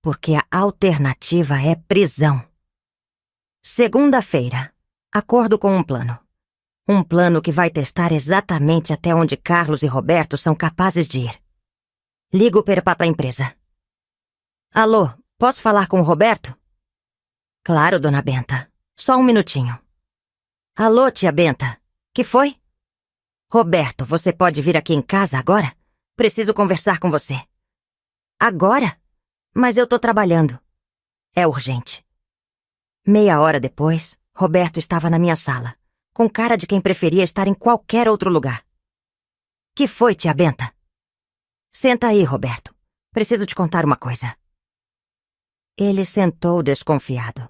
Porque a alternativa é prisão. Segunda-feira. Acordo com um plano. Um plano que vai testar exatamente até onde Carlos e Roberto são capazes de ir. Ligo para a empresa. Alô, posso falar com o Roberto? Claro, dona Benta. Só um minutinho. Alô, tia Benta. Que foi? Roberto, você pode vir aqui em casa agora? Preciso conversar com você. Agora? Mas eu tô trabalhando. É urgente. 30 depois, Roberto estava na minha sala, com cara de quem preferia estar em qualquer outro lugar. Que foi, tia Benta? Senta aí, Roberto. Preciso te contar uma coisa. Ele sentou desconfiado.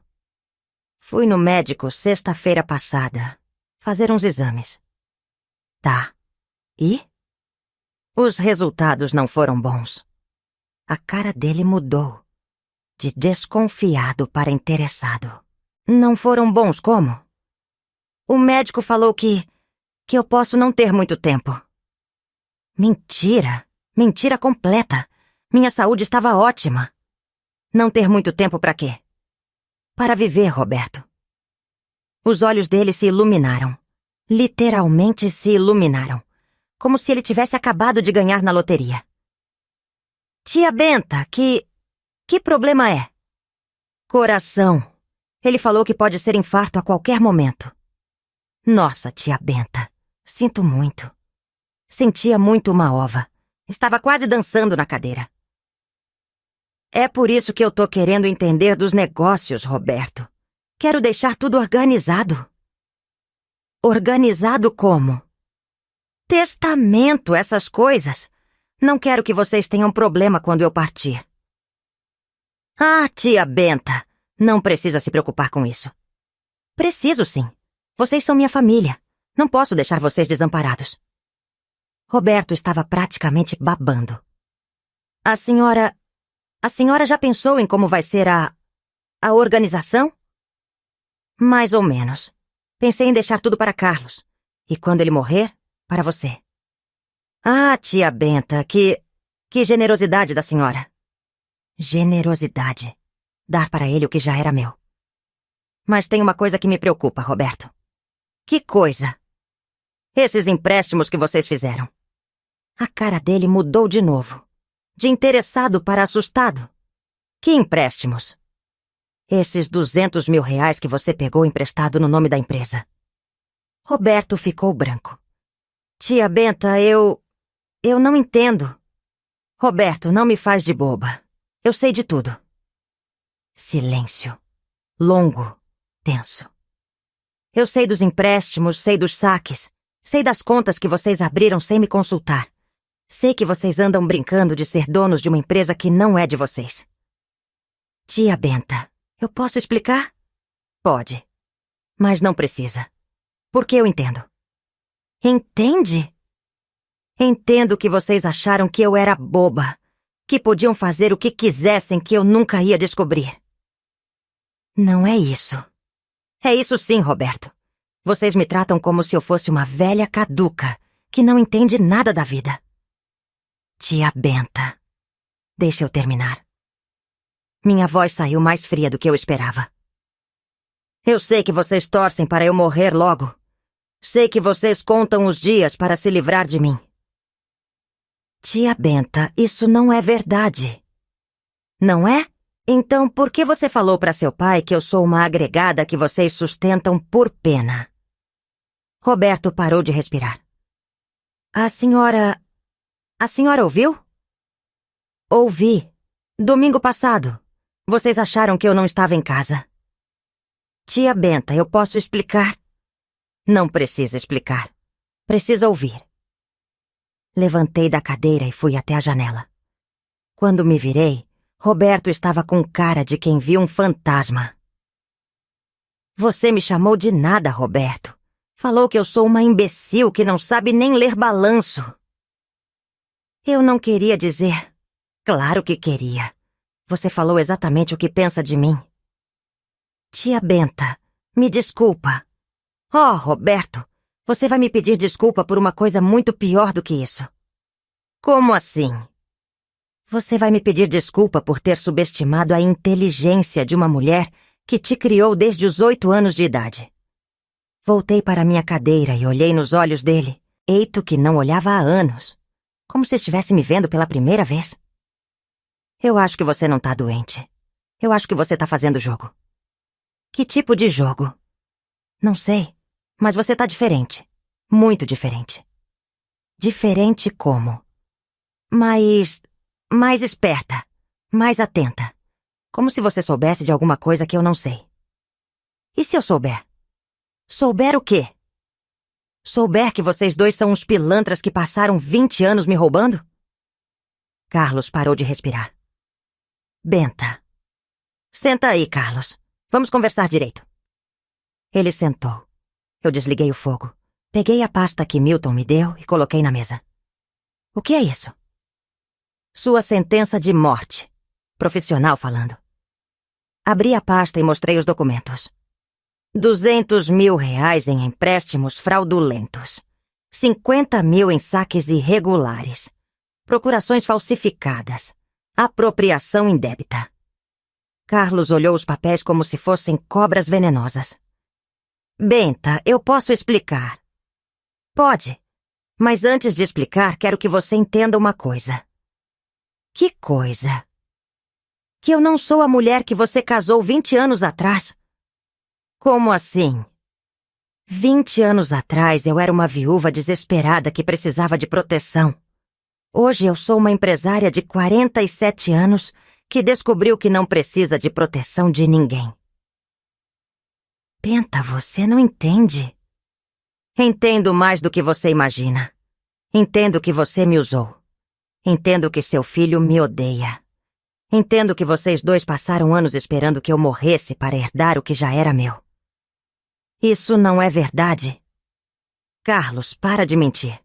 Fui no médico sexta-feira passada, fazer uns exames. Tá. E? Os resultados não foram bons. A cara dele mudou. De desconfiado para interessado. Não foram bons como? O médico falou que eu posso não ter muito tempo. Mentira. Mentira completa. Minha saúde estava ótima. Não ter muito tempo para quê? Para viver, Roberto. Os olhos dele se iluminaram. Literalmente se iluminaram. Como se ele tivesse acabado de ganhar na loteria. Tia Benta, que problema é? Coração. Ele falou que pode ser infarto a qualquer momento. Nossa, tia Benta, sinto muito. Sentia muito uma ova. Estava quase dançando na cadeira. É por isso que eu tô querendo entender dos negócios, Roberto. Quero deixar tudo organizado. Organizado como? Testamento, essas coisas. Não quero que vocês tenham problema quando eu partir. Ah, tia Benta, não precisa se preocupar com isso. Preciso sim. Vocês são minha família. Não posso deixar vocês desamparados. Roberto estava praticamente babando. A senhora já pensou em como vai ser a organização? Mais ou menos. Pensei em deixar tudo para Carlos. E quando ele morrer, para você. Ah, tia Benta, que generosidade da senhora. Generosidade. Dar para ele o que já era meu. Mas tem uma coisa que me preocupa, Roberto. Que coisa? Esses empréstimos que vocês fizeram. A cara dele mudou de novo. De interessado para assustado. Que empréstimos? Esses 200 mil reais que você pegou emprestado no nome da empresa. Roberto ficou branco. Tia Benta, eu não entendo. Roberto, não me faz de boba. Eu sei de tudo. Silêncio. Longo. Tenso. Eu sei dos empréstimos, sei dos saques. Sei das contas que vocês abriram sem me consultar. Sei que vocês andam brincando de ser donos de uma empresa que não é de vocês. Tia Benta, eu posso explicar? Pode. Mas não precisa. Porque eu entendo. Entende? Entendo que vocês acharam que eu era boba. Que podiam fazer o que quisessem que eu nunca ia descobrir. Não é isso. É isso sim, Roberto. Vocês me tratam como se eu fosse uma velha caduca que não entende nada da vida. Tia Benta. Deixa eu terminar. Minha voz saiu mais fria do que eu esperava. Eu sei que vocês torcem para eu morrer logo. Sei que vocês contam os dias para se livrar de mim. Tia Benta, isso não é verdade. Não é? Então por que você falou para seu pai que eu sou uma agregada que vocês sustentam por pena? Roberto parou de respirar. A senhora ouviu? Ouvi. Domingo passado. Vocês acharam que eu não estava em casa. Tia Benta, eu posso explicar? Não precisa explicar. Precisa ouvir. Levantei da cadeira e fui até a janela. Quando me virei, Roberto estava com cara de quem viu um fantasma. Você me chamou de nada, Roberto. Falou que eu sou uma imbecil que não sabe nem ler balanço. Eu não queria dizer. Claro que queria. Você falou exatamente o que pensa de mim. Tia Benta, me desculpa. Oh, Roberto, você vai me pedir desculpa por uma coisa muito pior do que isso. Como assim? Você vai me pedir desculpa por ter subestimado a inteligência de uma mulher que te criou desde os 8 anos de idade. Voltei para minha cadeira e olhei nos olhos dele, eito que não olhava há anos, como se estivesse me vendo pela primeira vez. Eu acho que você não tá doente. Eu acho que você tá fazendo jogo. Que tipo de jogo? Não sei, mas você tá diferente. Muito diferente. Diferente como? Mais esperta. Mais atenta. Como se você soubesse de alguma coisa que eu não sei. E se eu souber? Souber o quê? Souber que vocês dois são uns pilantras que passaram 20 anos me roubando? Carlos parou de respirar. Benta. Senta aí, Carlos. Vamos conversar direito. Ele sentou. Eu desliguei o fogo. Peguei a pasta que Milton me deu e coloquei na mesa. O que é isso? Sua sentença de morte. Profissional falando. Abri a pasta e mostrei os documentos. 200 mil reais em empréstimos fraudulentos. 50 mil em saques irregulares. Procurações falsificadas. Apropriação indébita. Carlos olhou os papéis como se fossem cobras venenosas. Benta, eu posso explicar. Pode. Mas antes de explicar, quero que você entenda uma coisa. Que coisa? Que eu não sou a mulher que você casou 20 anos atrás. Como assim? 20 anos atrás eu era uma viúva desesperada que precisava de proteção. Hoje eu sou uma empresária de 47 anos que descobriu que não precisa de proteção de ninguém. Benta, você não entende. Entendo mais do que você imagina. Entendo que você me usou. Entendo que seu filho me odeia. Entendo que vocês dois passaram anos esperando que eu morresse para herdar o que já era meu. Isso não é verdade. Carlos, para de mentir.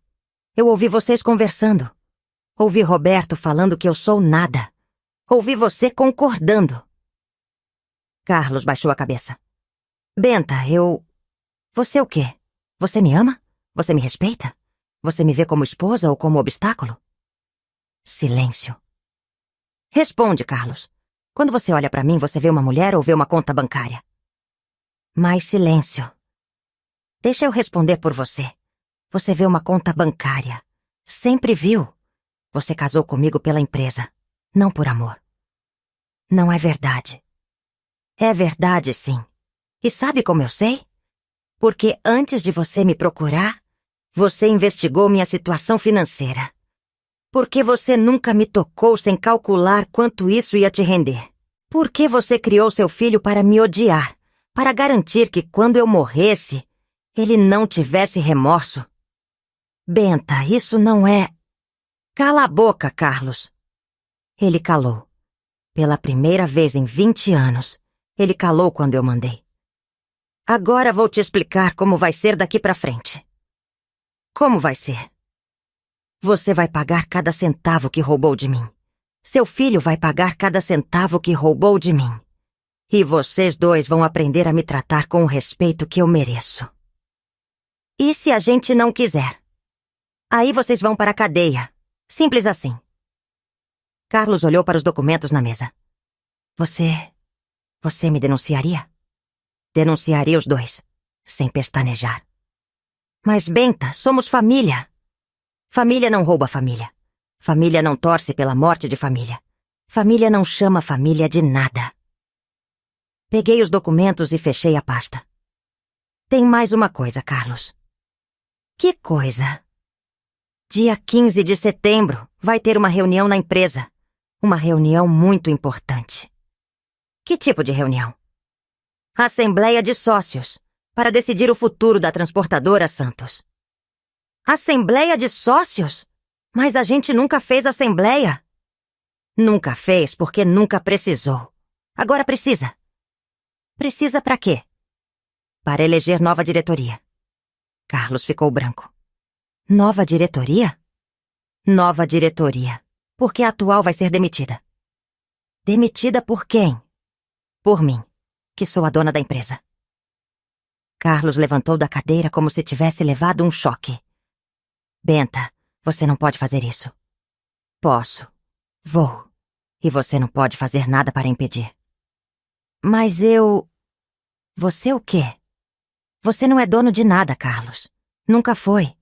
Eu ouvi vocês conversando. Ouvi Roberto falando que eu sou nada. Ouvi você concordando. Carlos baixou a cabeça. Benta, Você o quê? Você me ama? Você me respeita? Você me vê como esposa ou como obstáculo? Silêncio. Responde, Carlos. Quando você olha pra mim, você vê uma mulher ou vê uma conta bancária? Mais silêncio. Deixa eu responder por você. Você vê uma conta bancária. Sempre viu. Você casou comigo pela empresa, não por amor. Não é verdade. É verdade, sim. E sabe como eu sei? Porque antes de você me procurar, você investigou minha situação financeira. Porque você nunca me tocou sem calcular quanto isso ia te render. Porque você criou seu filho para me odiar, para garantir que quando eu morresse, ele não tivesse remorso. Benta, isso não é... Cala a boca, Carlos. Ele calou. Pela primeira vez em 20 anos, ele calou quando eu mandei. Agora vou te explicar como vai ser daqui pra frente. Como vai ser? Você vai pagar cada centavo que roubou de mim. Seu filho vai pagar cada centavo que roubou de mim. E vocês dois vão aprender a me tratar com o respeito que eu mereço. E se a gente não quiser? Aí vocês vão para a cadeia. Simples assim. Carlos olhou para os documentos na mesa. Você me denunciaria? Denunciaria os dois, sem pestanejar. Mas, Benta, somos família. Família não rouba família. Família não torce pela morte de família. Família não chama família de nada. Peguei os documentos e fechei a pasta. Tem mais uma coisa, Carlos. Que coisa? Dia 15 de setembro vai ter uma reunião na empresa. Uma reunião muito importante. Que tipo de reunião? Assembleia de sócios, para decidir o futuro da transportadora Santos. Assembleia de sócios? Mas a gente nunca fez assembleia. Nunca fez porque nunca precisou. Agora precisa. Precisa pra quê? Para eleger nova diretoria. Carlos ficou branco. Nova diretoria? Nova diretoria. Porque a atual vai ser demitida. Demitida por quem? Por mim, que sou a dona da empresa. Carlos levantou da cadeira como se tivesse levado um choque. Benta, você não pode fazer isso. Posso. Vou. E você não pode fazer nada para impedir. Mas eu... Você o quê? Você não é dono de nada, Carlos. Nunca foi.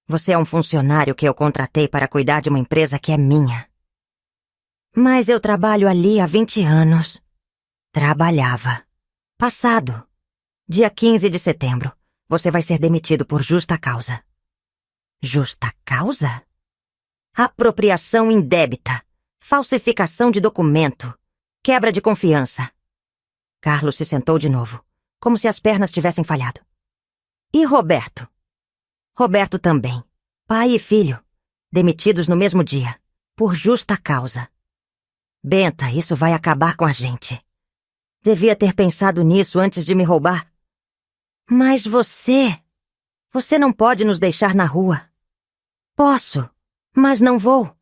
Você é um funcionário que eu contratei para cuidar de uma empresa que é minha. Mas eu trabalho ali há 20 anos. Trabalhava. Passado. Dia 15 de setembro. Você vai ser demitido por justa causa. Justa causa? Apropriação indébita. Falsificação de documento. Quebra de confiança. Carlos se sentou de novo, como se as pernas tivessem falhado. E Roberto? Roberto também. Pai e filho. Demitidos no mesmo dia. Por justa causa. Benta, isso vai acabar com a gente. Devia ter pensado nisso antes de me roubar. Mas você... Você não pode nos deixar na rua. Posso, mas não vou.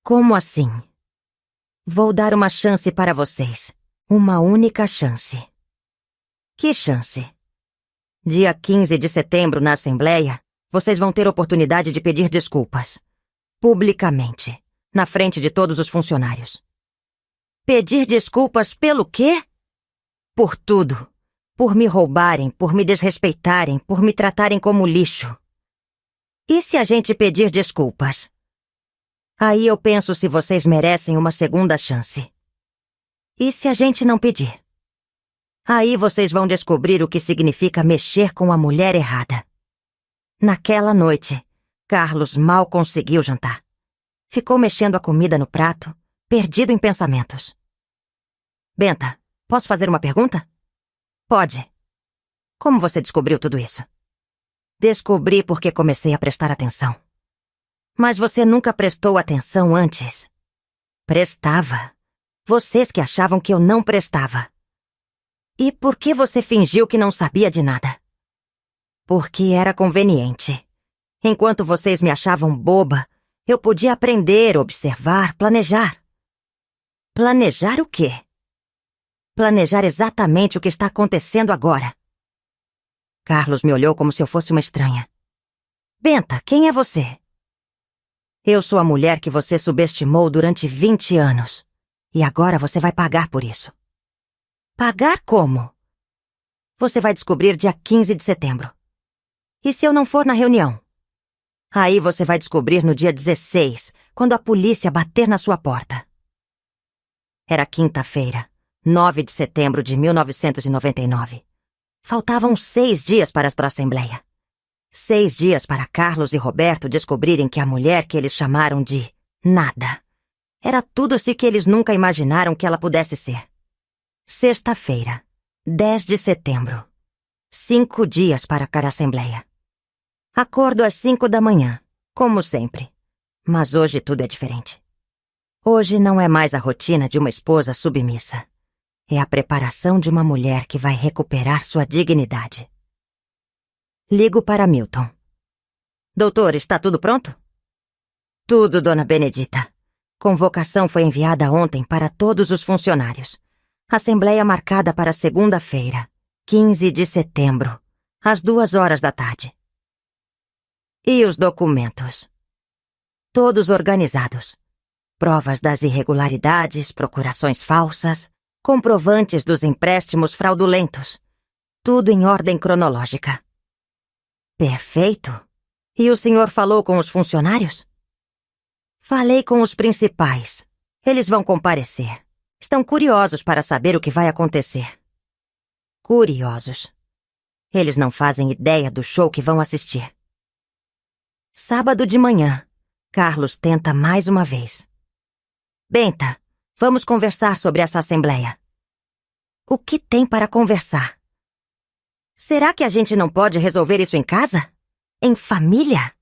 Como assim? Vou dar uma chance para vocês. Uma única chance. Que chance? Dia 15 de setembro, na Assembleia, vocês vão ter oportunidade de pedir desculpas. Publicamente. Na frente de todos os funcionários. Pedir desculpas pelo quê? Por tudo. Por me roubarem, por me desrespeitarem, por me tratarem como lixo. E se a gente pedir desculpas? Aí eu penso se vocês merecem uma segunda chance. E se a gente não pedir? Aí vocês vão descobrir o que significa mexer com a mulher errada. Naquela noite, Carlos mal conseguiu jantar. Ficou mexendo a comida no prato, perdido em pensamentos. Benta, posso fazer uma pergunta? Pode. Como você descobriu tudo isso? Descobri porque comecei a prestar atenção. Mas você nunca prestou atenção antes. Prestava. Vocês que achavam que eu não prestava. E por que você fingiu que não sabia de nada? Porque era conveniente. Enquanto vocês me achavam boba, eu podia aprender, observar, planejar. Planejar o quê? Planejar exatamente o que está acontecendo agora. Carlos me olhou como se eu fosse uma estranha. Benta, quem é você? Eu sou a mulher que você subestimou durante 20 anos. E agora você vai pagar por isso. Pagar como? Você vai descobrir dia 15 de setembro. E se eu não for na reunião? Aí você vai descobrir no dia 16, quando a polícia bater na sua porta. Era quinta-feira, 9 de setembro de 1999. Faltavam 6 dias para a assembleia. 6 dias para Carlos e Roberto descobrirem que a mulher que eles chamaram de nada era tudo o que eles nunca imaginaram que ela pudesse ser. Sexta-feira, 10 de setembro. 5 dias para a assembleia. Acordo às 5 da manhã, como sempre. Mas hoje tudo é diferente. Hoje não é mais a rotina de uma esposa submissa. É a preparação de uma mulher que vai recuperar sua dignidade. Ligo para Milton. Doutor, está tudo pronto? Tudo, dona Benedita. Convocação foi enviada ontem para todos os funcionários. Assembleia marcada para segunda-feira, 15 de setembro, às 2 da tarde. E os documentos? Todos organizados. Provas das irregularidades, procurações falsas, comprovantes dos empréstimos fraudulentos. Tudo em ordem cronológica. Perfeito. E o senhor falou com os funcionários? Falei com os principais. Eles vão comparecer. Estão curiosos para saber o que vai acontecer. Curiosos. Eles não fazem ideia do show que vão assistir. Sábado de manhã, Carlos tenta mais uma vez. Benta, vamos conversar sobre essa assembleia. O que tem para conversar? Será que a gente não pode resolver isso em casa? Em família?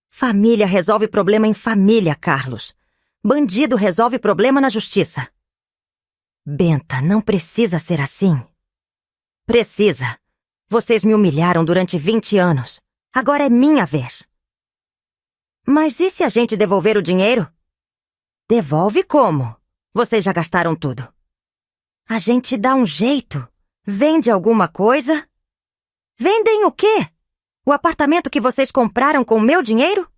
Família resolve problema em família, Carlos. Bandido resolve problema na justiça. Benta, não precisa ser assim. Precisa. Vocês me humilharam durante 20 anos. Agora é minha vez. Mas e se a gente devolver o dinheiro? Devolve como? Vocês já gastaram tudo. A gente dá um jeito. Vende alguma coisa? Vendem o quê? O apartamento que vocês compraram com o meu dinheiro?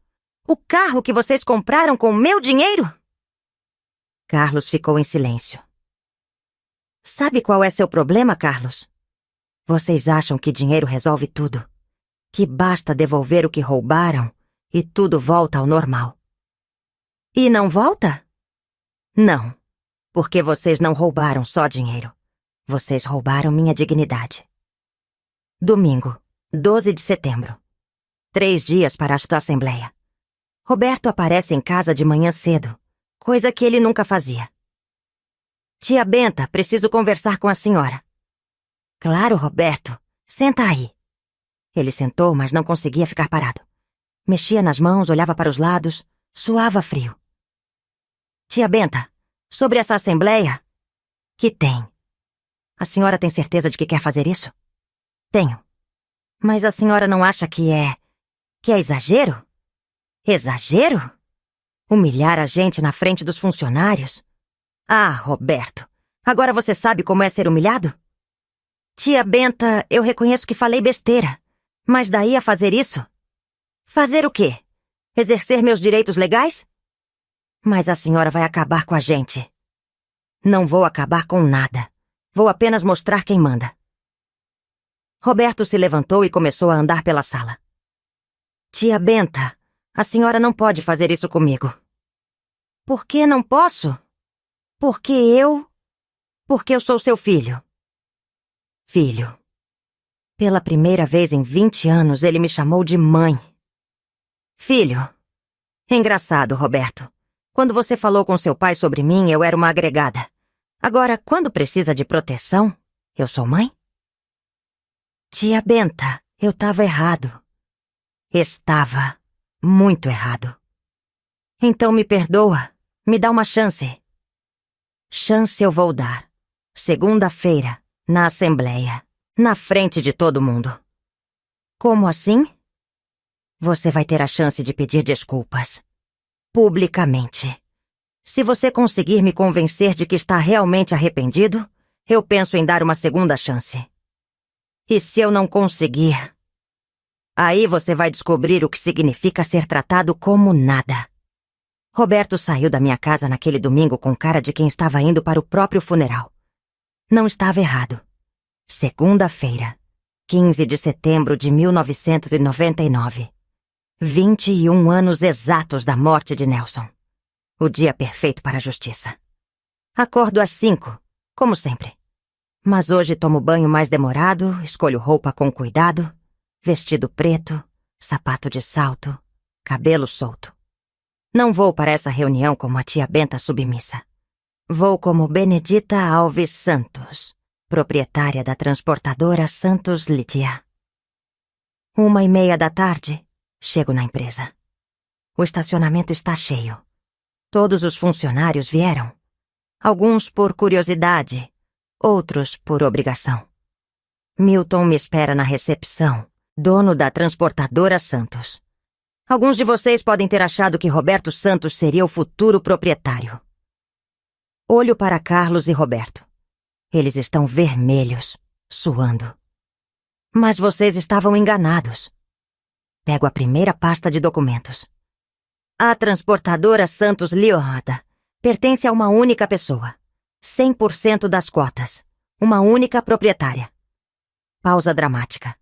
O carro que vocês compraram com o meu dinheiro? Carlos ficou em silêncio. Sabe qual é seu problema, Carlos? Vocês acham que dinheiro resolve tudo. Que basta devolver o que roubaram e tudo volta ao normal. E não volta? Não, porque vocês não roubaram só dinheiro. Vocês roubaram minha dignidade. Domingo, 12 de setembro. 3 dias para esta assembleia. Roberto aparece em casa de manhã cedo, coisa que ele nunca fazia. Tia Benta, preciso conversar com a senhora. Claro, Roberto. Senta aí. Ele sentou, mas não conseguia ficar parado. Mexia nas mãos, olhava para os lados, suava frio. Tia Benta, sobre essa assembleia? Que tem. A senhora tem certeza de que quer fazer isso? Tenho. Mas a senhora não acha que é exagero? Exagero? Humilhar a gente na frente dos funcionários? Ah, Roberto, agora você sabe como é ser humilhado? Tia Benta, eu reconheço que falei besteira, mas daí a fazer isso? Fazer o quê? Exercer meus direitos legais? Mas a senhora vai acabar com a gente. Não vou acabar com nada. Vou apenas mostrar quem manda. Roberto se levantou e começou a andar pela sala. Tia Benta, a senhora não pode fazer isso comigo. Por que não posso? Porque eu sou seu filho. Filho. Pela primeira vez em 20 anos, ele me chamou de mãe. Filho. Engraçado, Roberto. Quando você falou com seu pai sobre mim, eu era uma agregada. Agora, quando precisa de proteção, eu sou mãe? Tia Benta, eu estava errado. Estava muito errado. Então me perdoa, me dá uma chance. Chance eu vou dar. Segunda-feira, na Assembleia, na frente de todo mundo. Como assim? Você vai ter a chance de pedir desculpas. Publicamente. Se você conseguir me convencer de que está realmente arrependido, eu penso em dar uma segunda chance. E se eu não conseguir, aí você vai descobrir o que significa ser tratado como nada. Roberto saiu da minha casa naquele domingo com cara de quem estava indo para o próprio funeral. Não estava errado. Segunda-feira, 15 de setembro de 1999. 21 anos exatos da morte de Nelson. O dia perfeito para a justiça. Acordo às 5, como sempre. Mas hoje tomo banho mais demorado, escolho roupa com cuidado, vestido preto, sapato de salto, cabelo solto. Não vou para essa reunião como a tia Benta submissa. Vou como Benedita Alves Santos, proprietária da transportadora Santos Lítia. 1:30 da tarde, chego na empresa. O estacionamento está cheio. Todos os funcionários vieram. Alguns por curiosidade, outros por obrigação. Milton me espera na recepção, dono da transportadora Santos. Alguns de vocês podem ter achado que Roberto Santos seria o futuro proprietário. Olho para Carlos e Roberto. Eles estão vermelhos, suando. Mas vocês estavam enganados. Pego a primeira pasta de documentos. A transportadora Santos Liotta pertence a uma única pessoa. 100% das cotas. Uma única proprietária. Pausa dramática.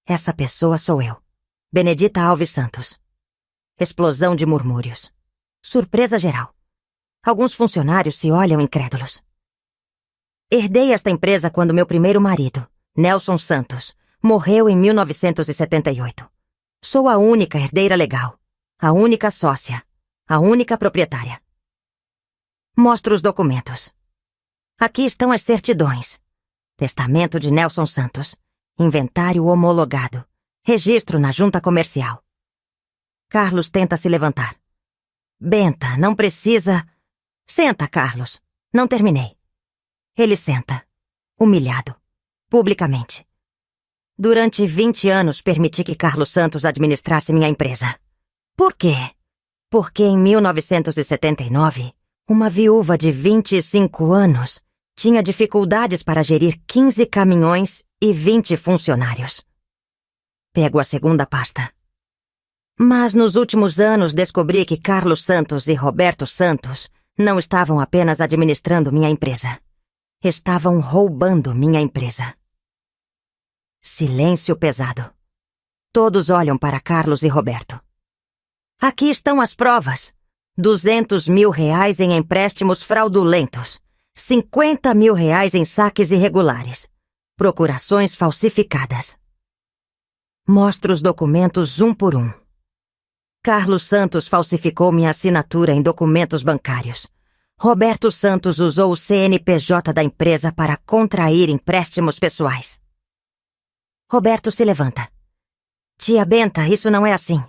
Essa pessoa sou eu. Benedita Alves Santos. Explosão de murmúrios. Surpresa geral. Alguns funcionários se olham incrédulos. Herdei esta empresa quando meu primeiro marido, Nelson Santos, morreu em 1978. Sou a única herdeira legal. A única sócia. A única proprietária. Mostro os documentos. Aqui estão as certidões. Testamento de Nelson Santos. Inventário homologado. Registro na junta comercial. Carlos tenta se levantar. Benta, não precisa... Senta, Carlos. Não terminei. Ele senta. Humilhado. Publicamente. Durante 20 anos permiti que Carlos Santos administrasse minha empresa. Por quê? Porque em 1979, uma viúva de 25 anos tinha dificuldades para gerir 15 caminhões e 20 funcionários. Pego a segunda pasta. Mas nos últimos anos descobri que Carlos Santos e Roberto Santos não estavam apenas administrando minha empresa. Estavam roubando minha empresa. Silêncio pesado. Todos olham para Carlos e Roberto. Aqui estão as provas. 200 mil reais em empréstimos fraudulentos. 50 mil reais em saques irregulares. Procurações falsificadas. Mostro os documentos um por um. Carlos Santos falsificou minha assinatura em documentos bancários. Roberto Santos usou o CNPJ da empresa para contrair empréstimos pessoais. Roberto se levanta. Tia Benta, isso não é assim.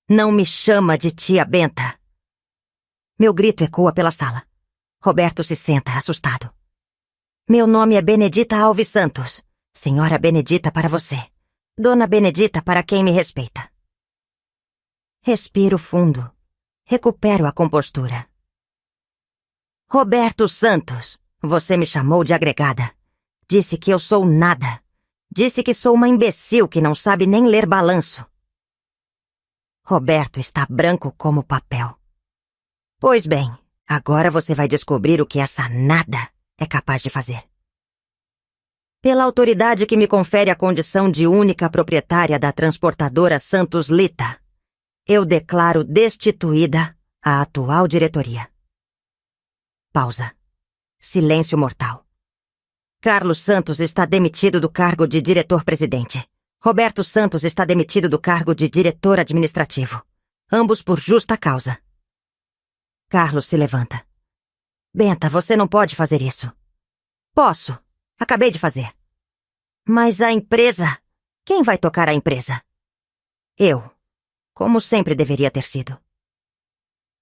Não me chama de tia Benta. Meu grito ecoa pela sala. Roberto se senta, assustado. Meu nome é Benedita Alves Santos. Senhora Benedita para você. Dona Benedita para quem me respeita. Respiro fundo. Recupero a compostura. Roberto Santos, você me chamou de agregada. Disse que eu sou nada. Disse que sou uma imbecil que não sabe nem ler balanço. Roberto está branco como papel. Pois bem, agora você vai descobrir o que essa nada é capaz de fazer. Pela autoridade que me confere a condição de única proprietária da transportadora Santos Lita, eu declaro destituída a atual diretoria. Pausa. Silêncio mortal. Carlos Santos está demitido do cargo de diretor-presidente. Roberto Santos está demitido do cargo de diretor administrativo. Ambos por justa causa. Carlos se levanta. Benta, você não pode fazer isso. Posso. Acabei de fazer. Mas a empresa... Quem vai tocar a empresa? Eu. Como sempre deveria ter sido.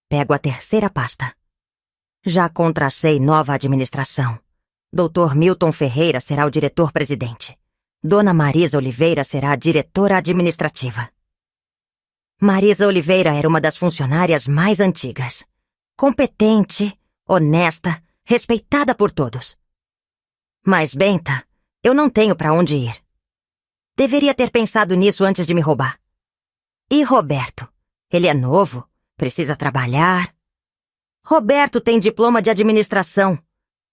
Pego a terceira pasta. Já contracei nova administração. Dr. Milton Ferreira será o diretor-presidente. Dona Marisa Oliveira será a diretora administrativa. Marisa Oliveira era uma das funcionárias mais antigas. Competente, honesta, respeitada por todos. Mas, Benta, eu não tenho para onde ir. Deveria ter pensado nisso antes de me roubar. E Roberto? Ele é novo, precisa trabalhar. Roberto tem diploma de administração.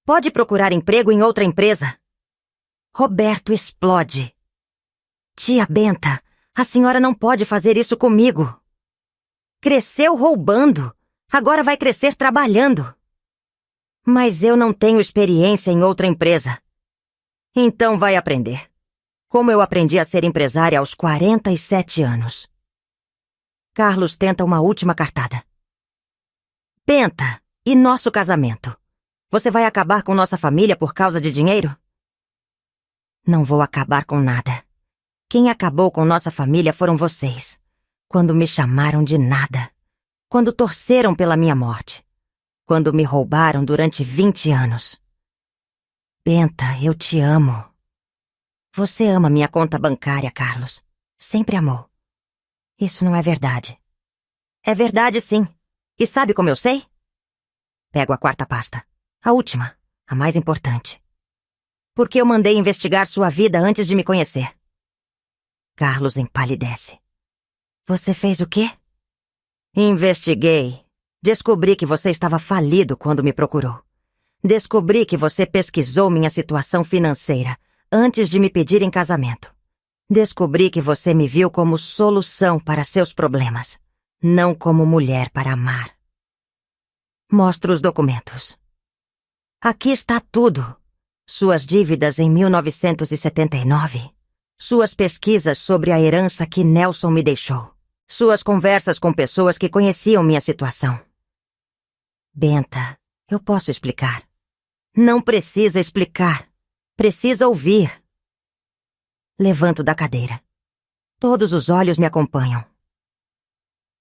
Pode procurar emprego em outra empresa. Roberto explode. Tia Benta, a senhora não pode fazer isso comigo. Cresceu roubando, agora vai crescer trabalhando. Mas eu não tenho experiência em outra empresa. Então vai aprender. Como eu aprendi a ser empresária aos 47 anos. Carlos tenta uma última cartada. Benta, e nosso casamento? Você vai acabar com nossa família por causa de dinheiro? Não vou acabar com nada. Quem acabou com nossa família foram vocês. Quando me chamaram de nada. Quando torceram pela minha morte. Quando me roubaram durante 20 anos. Benta, eu te amo. Você ama minha conta bancária, Carlos. Sempre amou. Isso não é verdade. É verdade, sim. E sabe como eu sei? Pego a quarta pasta. A última. A mais importante. Porque eu mandei investigar sua vida antes de me conhecer. Carlos empalidece. Você fez o quê? Investiguei. Descobri que você estava falido quando me procurou. Descobri que você pesquisou minha situação financeira antes de me pedir em casamento. Descobri que você me viu como solução para seus problemas, não como mulher para amar. Mostro os documentos. Aqui está tudo. Suas dívidas em 1979. Suas pesquisas sobre a herança que Nelson me deixou. Suas conversas com pessoas que conheciam minha situação. Benta, eu posso explicar. Não precisa explicar. Precisa ouvir. Levanto da cadeira. Todos os olhos me acompanham.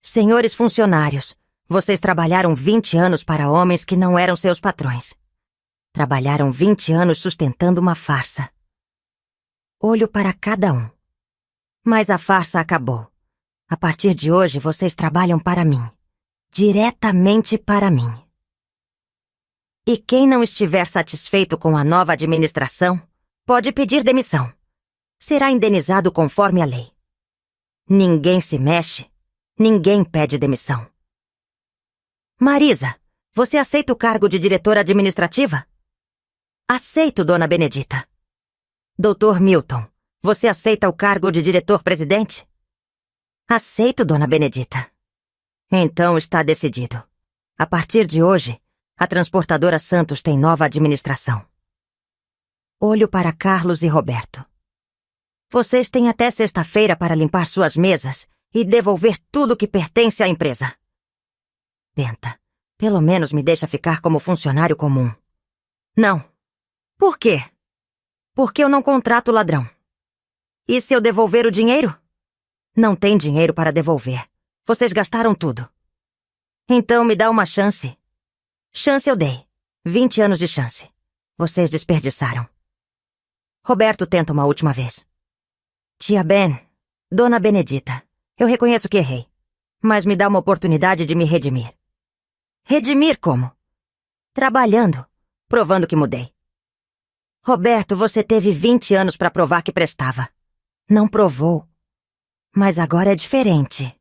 Senhores funcionários, vocês trabalharam 20 anos para homens que não eram seus patrões. Trabalharam 20 anos sustentando uma farsa. Olho para cada um. Mas a farsa acabou. A partir de hoje, vocês trabalham para mim. Diretamente para mim. E quem não estiver satisfeito com a nova administração, pode pedir demissão. Será indenizado conforme a lei. Ninguém se mexe, ninguém pede demissão. Marisa, você aceita o cargo de diretora administrativa? Aceito, dona Benedita. Doutor Milton, você aceita o cargo de diretor-presidente? Aceito, dona Benedita. Então está decidido. A partir de hoje, a transportadora Santos tem nova administração. Olho para Carlos e Roberto. Vocês têm até sexta-feira para limpar suas mesas e devolver tudo que pertence à empresa. Benta, pelo menos me deixa ficar como funcionário comum. Não. Por quê? Porque eu não contrato ladrão. E se eu devolver o dinheiro? Não tem dinheiro para devolver. Vocês gastaram tudo. Então me dá uma chance. Chance eu dei. 20 anos de chance. Vocês desperdiçaram. Roberto tenta uma última vez. Tia Ben, dona Benedita, eu reconheço que errei, mas me dá uma oportunidade de me redimir. Redimir como? Trabalhando, provando que mudei. Roberto, você teve 20 anos para provar que prestava. Não provou. Mas agora é diferente.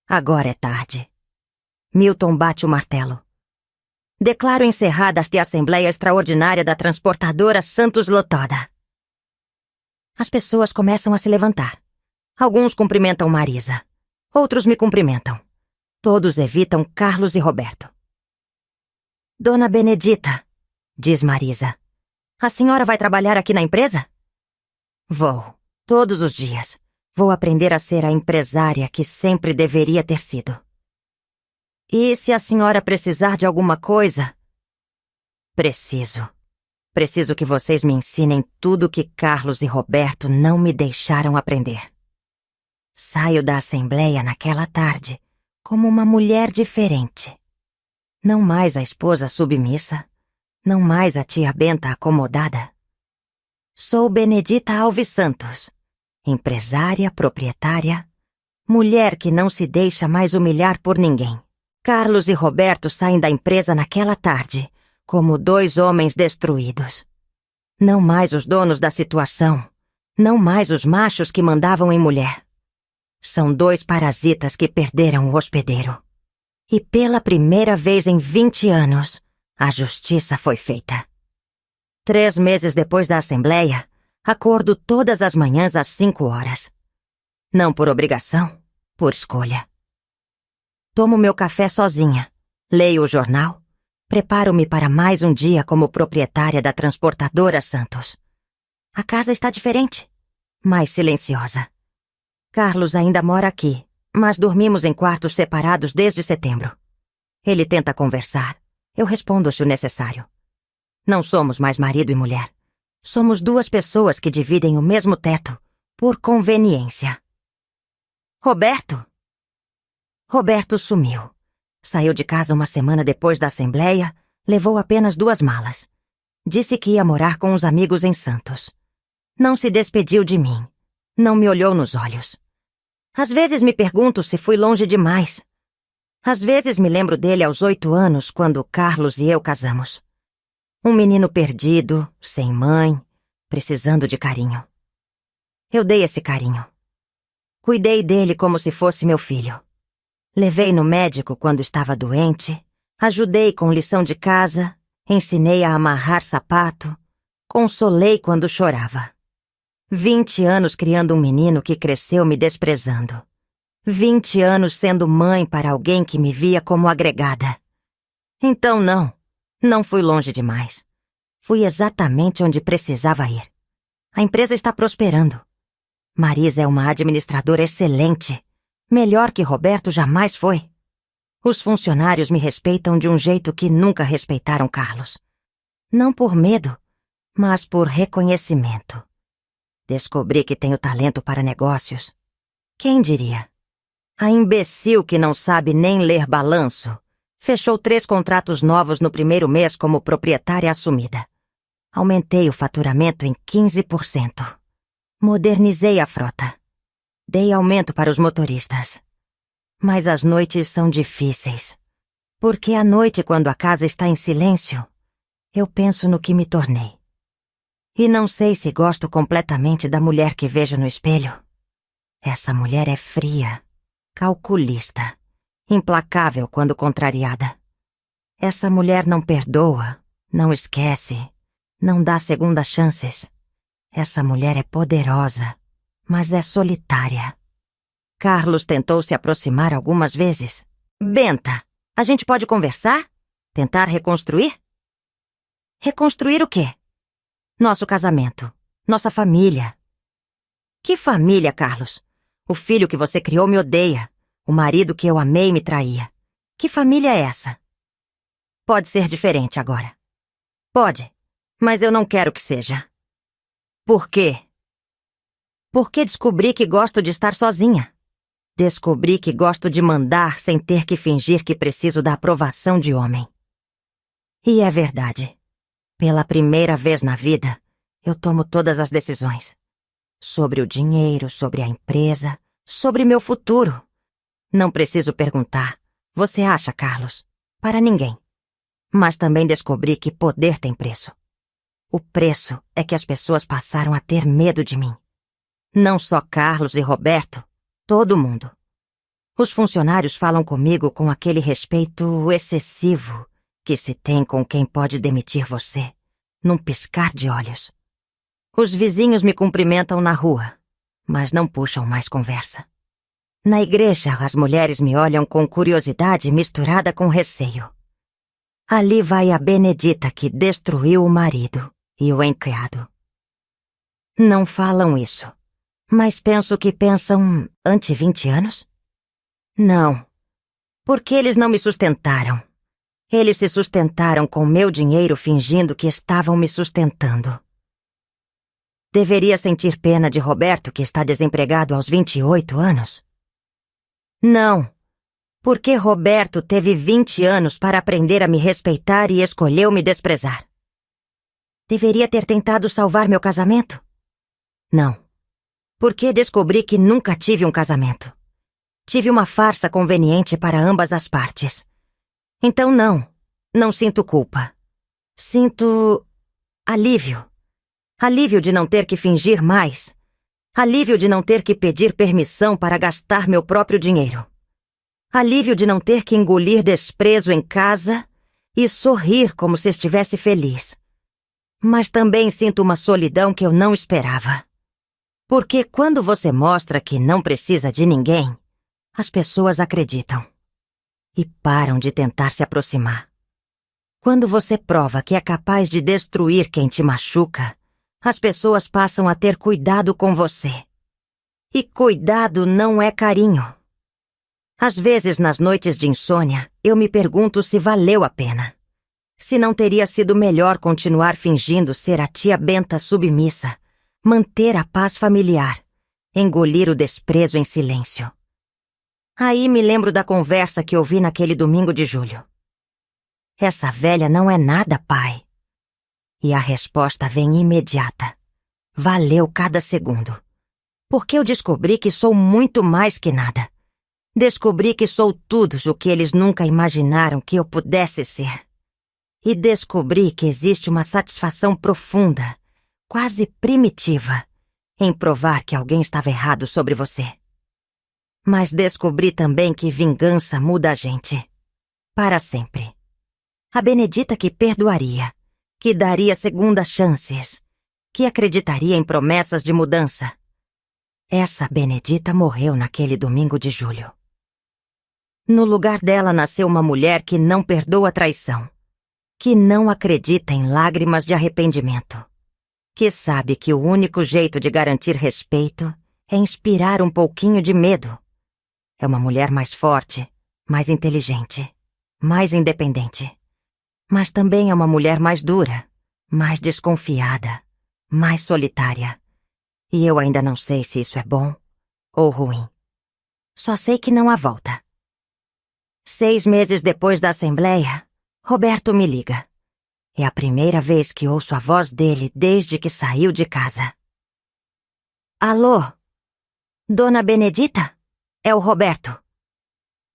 Agora é tarde. Milton bate o martelo. Declaro encerrada esta Assembleia Extraordinária da Transportadora Santos Lotada. As pessoas começam a se levantar. Alguns cumprimentam Marisa. Outros me cumprimentam. Todos evitam Carlos e Roberto. Dona Benedita, diz Marisa. A senhora vai trabalhar aqui na empresa? Vou, todos os dias. Vou aprender a ser a empresária que sempre deveria ter sido. E se a senhora precisar de alguma coisa? Preciso. Preciso que vocês me ensinem tudo que Carlos e Roberto não me deixaram aprender. Saio da assembleia naquela tarde como uma mulher diferente. Não mais a esposa submissa, não mais a tia Benta acomodada. Sou Benedita Alves Santos, empresária, proprietária, mulher que não se deixa mais humilhar por ninguém. Carlos e Roberto saem da empresa naquela tarde como dois homens destruídos. Não mais os donos da situação, não mais os machos que mandavam em mulher. São dois parasitas que perderam o hospedeiro. E pela primeira vez em 20 anos, a justiça foi feita. 3 meses depois da assembleia, acordo todas as manhãs às 5 horas. Não por obrigação, por escolha. Tomo meu café sozinha, leio o jornal, preparo-me para mais um dia como proprietária da transportadora Santos. A casa está diferente, mais silenciosa. Carlos ainda mora aqui, mas dormimos em quartos separados desde setembro. Ele tenta conversar, eu respondo se o necessário. Não somos mais marido e mulher. Somos 2 pessoas que dividem o mesmo teto, por conveniência. Roberto? Roberto sumiu. Saiu de casa uma semana depois da assembleia, levou apenas 2 malas. Disse que ia morar com uns amigos em Santos. Não se despediu de mim. Não me olhou nos olhos. Às vezes me pergunto se fui longe demais. Às vezes me lembro dele aos 8 anos, quando Carlos e eu casamos. Um menino perdido, sem mãe, precisando de carinho. Eu dei esse carinho. Cuidei dele como se fosse meu filho. Levei no médico quando estava doente, ajudei com lição de casa, ensinei a amarrar sapato, consolei quando chorava. 20 anos criando um menino que cresceu me desprezando. 20 anos sendo mãe para alguém que me via como agregada. Então não fui longe demais. Fui exatamente onde precisava ir. A empresa está prosperando. Marisa é uma administradora excelente, melhor que Roberto jamais foi. Os funcionários me respeitam de um jeito que nunca respeitaram Carlos. Não por medo, mas por reconhecimento. Descobri que tenho talento para negócios. Quem diria? A imbecil que não sabe nem ler balanço fechou 3 contratos novos no primeiro mês como proprietária assumida. Aumentei o faturamento em 15%. Modernizei a frota. Dei aumento para os motoristas. Mas as noites são difíceis. Porque à noite, quando a casa está em silêncio, eu penso no que me tornei. E não sei se gosto completamente da mulher que vejo no espelho. Essa mulher é fria, calculista, implacável quando contrariada. Essa mulher não perdoa, não esquece, não dá segundas chances. Essa mulher é poderosa, mas é solitária. Carlos tentou se aproximar algumas vezes. Benta, a gente pode conversar? Tentar reconstruir? Reconstruir o quê? Nosso casamento. Nossa família. Que família, Carlos? O filho que você criou me odeia. O marido que eu amei me traía. Que família é essa? Pode ser diferente agora. Pode, mas eu não quero que seja. Por quê? Porque descobri que gosto de estar sozinha. Descobri que gosto de mandar sem ter que fingir que preciso da aprovação de homem. E é verdade. Pela primeira vez na vida, eu tomo todas as decisões. Sobre o dinheiro, sobre a empresa, sobre meu futuro. Não preciso perguntar. Você acha, Carlos? Para ninguém. Mas também descobri que poder tem preço. O preço é que as pessoas passaram a ter medo de mim. Não só Carlos e Roberto, todo mundo. Os funcionários falam comigo com aquele respeito excessivo que se tem com quem pode demitir você, num piscar de olhos. Os vizinhos me cumprimentam na rua, mas não puxam mais conversa. Na igreja, as mulheres me olham com curiosidade misturada com receio. Ali vai a Benedita que destruiu o marido. E o enteado. Não falam isso, mas penso que pensam ante 20 anos? Não, porque eles não me sustentaram. Eles se sustentaram com meu dinheiro fingindo que estavam me sustentando. Deveria sentir pena de Roberto, que está desempregado aos 28 anos? Não, porque Roberto teve 20 anos para aprender a me respeitar e escolheu me desprezar. Deveria ter tentado salvar meu casamento? Não, porque descobri que nunca tive um casamento. Tive uma farsa conveniente para ambas as partes. Então não sinto culpa. Sinto alívio. Alívio de não ter que fingir mais. Alívio de não ter que pedir permissão para gastar meu próprio dinheiro. Alívio de não ter que engolir desprezo em casa e sorrir como se estivesse feliz. Mas também sinto uma solidão que eu não esperava. Porque quando você mostra que não precisa de ninguém, as pessoas acreditam e param de tentar se aproximar. Quando você prova que é capaz de destruir quem te machuca, as pessoas passam a ter cuidado com você. E cuidado não é carinho. Às vezes, nas noites de insônia, eu me pergunto se valeu a pena. Se não teria sido melhor continuar fingindo ser a tia Benta submissa, manter a paz familiar, engolir o desprezo em silêncio. Aí me lembro da conversa que ouvi naquele domingo de julho. Essa velha não é nada, pai. E a resposta vem imediata. Valeu cada segundo. Porque eu descobri que sou muito mais que nada. Descobri que sou tudo o que eles nunca imaginaram que eu pudesse ser. E descobri que existe uma satisfação profunda, quase primitiva, em provar que alguém estava errado sobre você. Mas descobri também que vingança muda a gente. Para sempre. A Benedita que perdoaria, que daria segundas chances, que acreditaria em promessas de mudança. Essa Benedita morreu naquele domingo de julho. No lugar dela nasceu uma mulher que não perdoa traição, que não acredita em lágrimas de arrependimento, que sabe que o único jeito de garantir respeito é inspirar um pouquinho de medo. É uma mulher mais forte, mais inteligente, mais independente. Mas também é uma mulher mais dura, mais desconfiada, mais solitária. E eu ainda não sei se isso é bom ou ruim. Só sei que não há volta. 6 meses depois da assembleia, Roberto me liga. É a primeira vez que ouço a voz dele desde que saiu de casa. Alô? Dona Benedita? É o Roberto.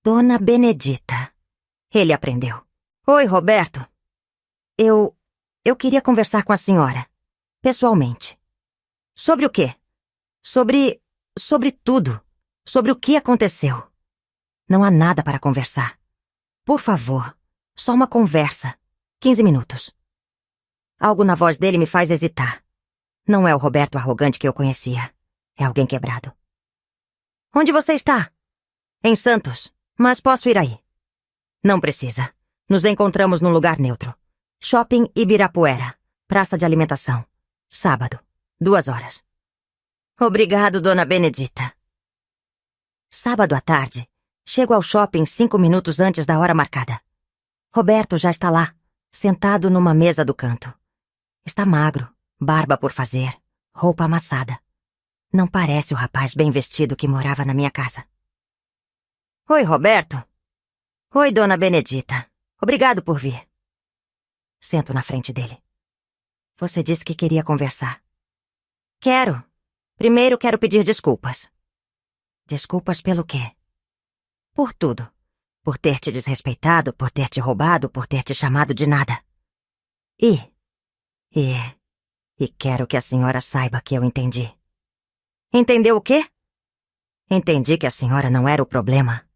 Dona Benedita. Ele aprendeu. Oi, Roberto. Eu queria conversar com a senhora, pessoalmente. Sobre o quê? Sobre tudo. Sobre o que aconteceu. Não há nada para conversar. Por favor, só uma conversa. 15 minutos. Algo na voz dele me faz hesitar. Não é o Roberto arrogante que eu conhecia. É alguém quebrado. Onde você está? Em Santos, mas posso ir aí. Não precisa. Nos encontramos num lugar neutro. Shopping Ibirapuera. Praça de alimentação. Sábado, 2 horas. Obrigado, Dona Benedita. Sábado à tarde, chego ao shopping 5 minutos antes da hora marcada. Roberto já está lá, sentado numa mesa do canto. Está magro, barba por fazer, roupa amassada. Não parece o rapaz bem vestido que morava na minha casa. Oi, Roberto. Oi, Dona Benedita. Obrigado por vir. Sento na frente dele. Você disse que queria conversar. Quero. Primeiro quero pedir desculpas. Desculpas pelo quê? Por tudo. Por ter te desrespeitado, por ter te roubado, por ter te chamado de nada. E quero que a senhora saiba que eu entendi. Entendeu o quê? Entendi que a senhora não era o problema.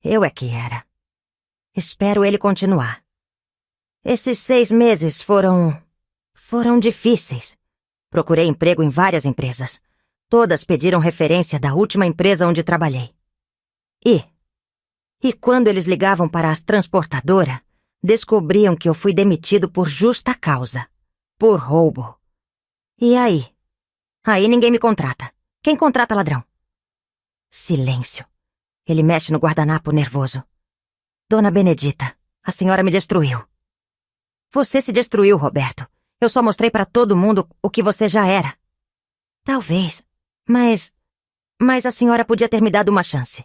Eu é que era. Espero ele continuar. Esses 6 meses foram difíceis. Procurei emprego em várias empresas. Todas pediram referência da última empresa onde trabalhei. E quando eles ligavam para a transportadora, descobriam que eu fui demitido por justa causa. por roubo. E aí? Aí ninguém me contrata. Quem contrata ladrão? Silêncio. Ele mexe no guardanapo nervoso. Dona Benedita, a senhora me destruiu. Você se destruiu, Roberto. Eu só mostrei pra todo mundo o que você já era. Talvez, mas a senhora podia ter me dado uma chance.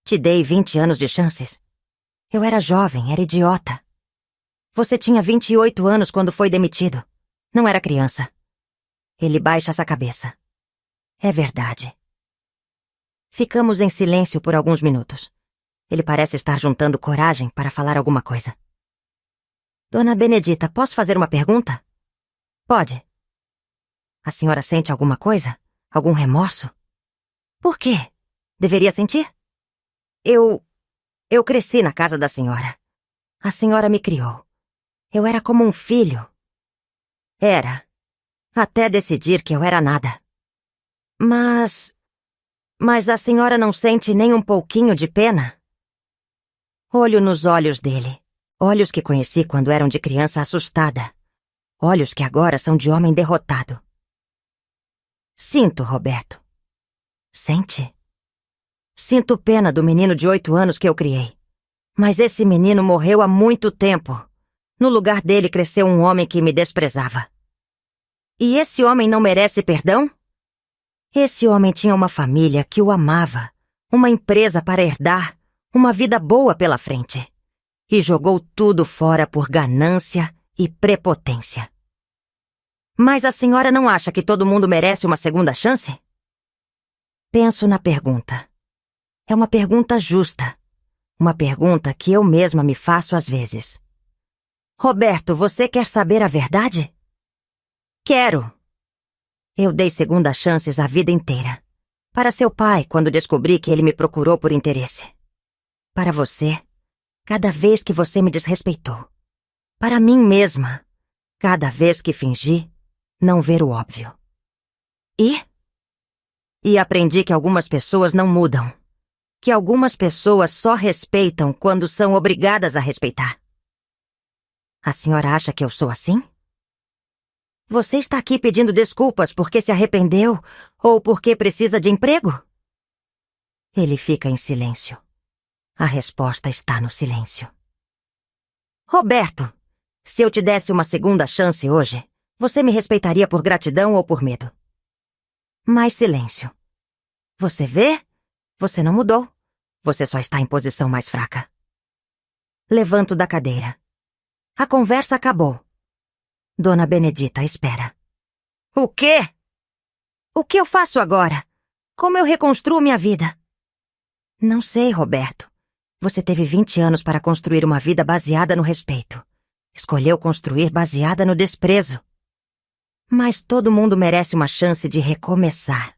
Te dei 20 anos de chances. Eu era jovem, era idiota. Você tinha 28 anos quando foi demitido. Não era criança. Ele baixa essa cabeça. É verdade. Ficamos em silêncio por alguns minutos. Ele parece estar juntando coragem para falar alguma coisa. Dona Benedita, posso fazer uma pergunta? Pode. A senhora sente alguma coisa? Algum remorso? Por quê? Deveria sentir? Eu cresci na casa da senhora. A senhora me criou. Eu era como um filho. Era. Até decidir que eu era nada. Mas a senhora não sente nem um pouquinho de pena? Olho nos olhos dele. Olhos que conheci quando eram de criança assustada. Olhos que agora são de homem derrotado. Sinto, Roberto. Sente? Sinto pena do menino de 8 anos que eu criei. Mas esse menino morreu há muito tempo. No lugar dele cresceu um homem que me desprezava. E esse homem não merece perdão? Esse homem tinha uma família que o amava, uma empresa para herdar, uma vida boa pela frente. E jogou tudo fora por ganância e prepotência. Mas a senhora não acha que todo mundo merece uma segunda chance? Penso na pergunta. É uma pergunta justa. Uma pergunta que eu mesma me faço às vezes. Roberto, você quer saber a verdade? Quero. Eu dei segunda chances a vida inteira. Para seu pai, quando descobri que ele me procurou por interesse. Para você, cada vez que você me desrespeitou. Para mim mesma, cada vez que fingi não ver o óbvio. E aprendi que algumas pessoas não mudam. Que algumas pessoas só respeitam quando são obrigadas a respeitar. A senhora acha que eu sou assim? Você está aqui pedindo desculpas porque se arrependeu ou porque precisa de emprego? Ele fica em silêncio. A resposta está no silêncio. Roberto, se eu te desse uma segunda chance hoje, você me respeitaria por gratidão ou por medo? Mais silêncio. Você vê? Você não mudou. Você só está em posição mais fraca. Levanto da cadeira. A conversa acabou. Dona Benedita espera. O quê? O que eu faço agora? Como eu reconstruo minha vida? Não sei, Roberto. Você teve 20 anos para construir uma vida baseada no respeito. Escolheu construir baseada no desprezo. Mas todo mundo merece uma chance de recomeçar.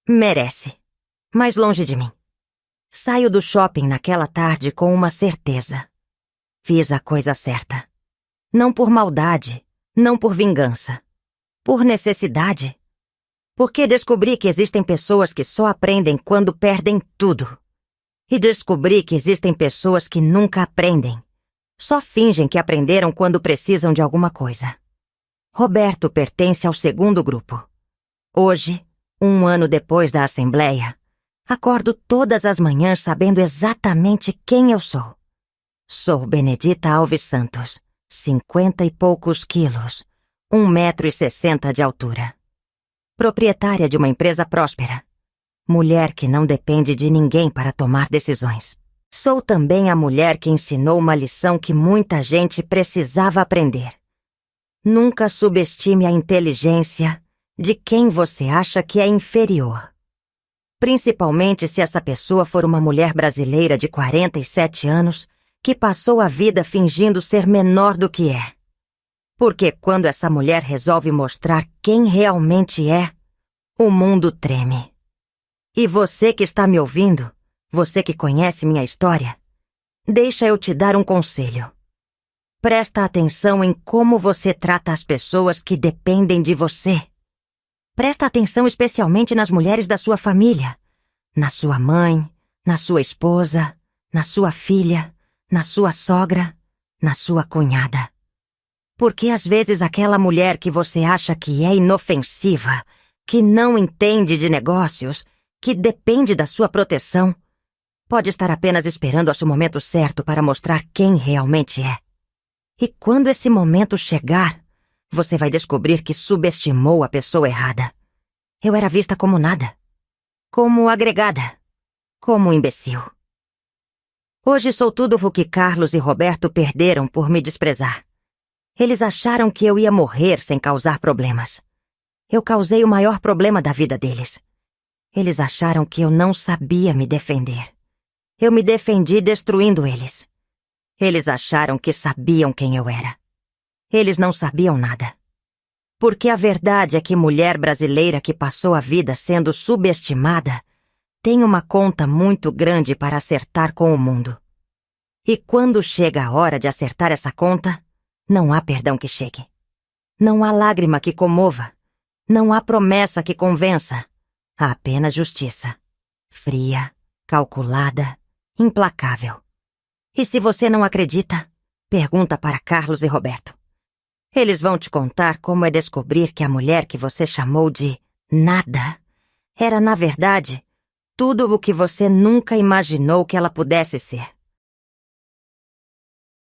Merece. Mas longe de mim. Saio do shopping naquela tarde com uma certeza. Fiz a coisa certa. Não por maldade, não por vingança. Por necessidade. Porque descobri que existem pessoas que só aprendem quando perdem tudo. E descobri que existem pessoas que nunca aprendem. Só fingem que aprenderam quando precisam de alguma coisa. Roberto pertence ao segundo grupo. Hoje, 1 ano depois da Assembleia, acordo todas as manhãs sabendo exatamente quem eu sou. Sou Benedita Alves Santos, 50 e poucos quilos, 1,60 m de altura. Proprietária de uma empresa próspera. Mulher que não depende de ninguém para tomar decisões. Sou também a mulher que ensinou uma lição que muita gente precisava aprender. Nunca subestime a inteligência de quem você acha que é inferior. Principalmente se essa pessoa for uma mulher brasileira de 47 anos que passou a vida fingindo ser menor do que é. Porque quando essa mulher resolve mostrar quem realmente é, o mundo treme. E você que está me ouvindo, você que conhece minha história, deixa eu te dar um conselho. Presta atenção em como você trata as pessoas que dependem de você. Presta atenção especialmente nas mulheres da sua família, na sua mãe, na sua esposa, na sua filha, na sua sogra, na sua cunhada. Porque às vezes aquela mulher que você acha que é inofensiva, que não entende de negócios, que depende da sua proteção, pode estar apenas esperando o momento certo para mostrar quem realmente é. E quando esse momento chegar, você vai descobrir que subestimou a pessoa errada. Eu era vista como nada, como agregada, como um imbecil. Hoje sou tudo o que Carlos e Roberto perderam por me desprezar. Eles acharam que eu ia morrer sem causar problemas. Eu causei o maior problema da vida deles. Eles acharam que eu não sabia me defender. Eu me defendi destruindo eles. Eles acharam que sabiam quem eu era. Eles não sabiam nada. Porque a verdade é que mulher brasileira que passou a vida sendo subestimada tem uma conta muito grande para acertar com o mundo. E quando chega a hora de acertar essa conta, não há perdão que chegue. Não há lágrima que comova. Não há promessa que convença. Há apenas justiça. Fria, calculada, implacável. E se você não acredita, pergunta para Carlos e Roberto. Eles vão te contar como é descobrir que a mulher que você chamou de nada era, na verdade, tudo o que você nunca imaginou que ela pudesse ser.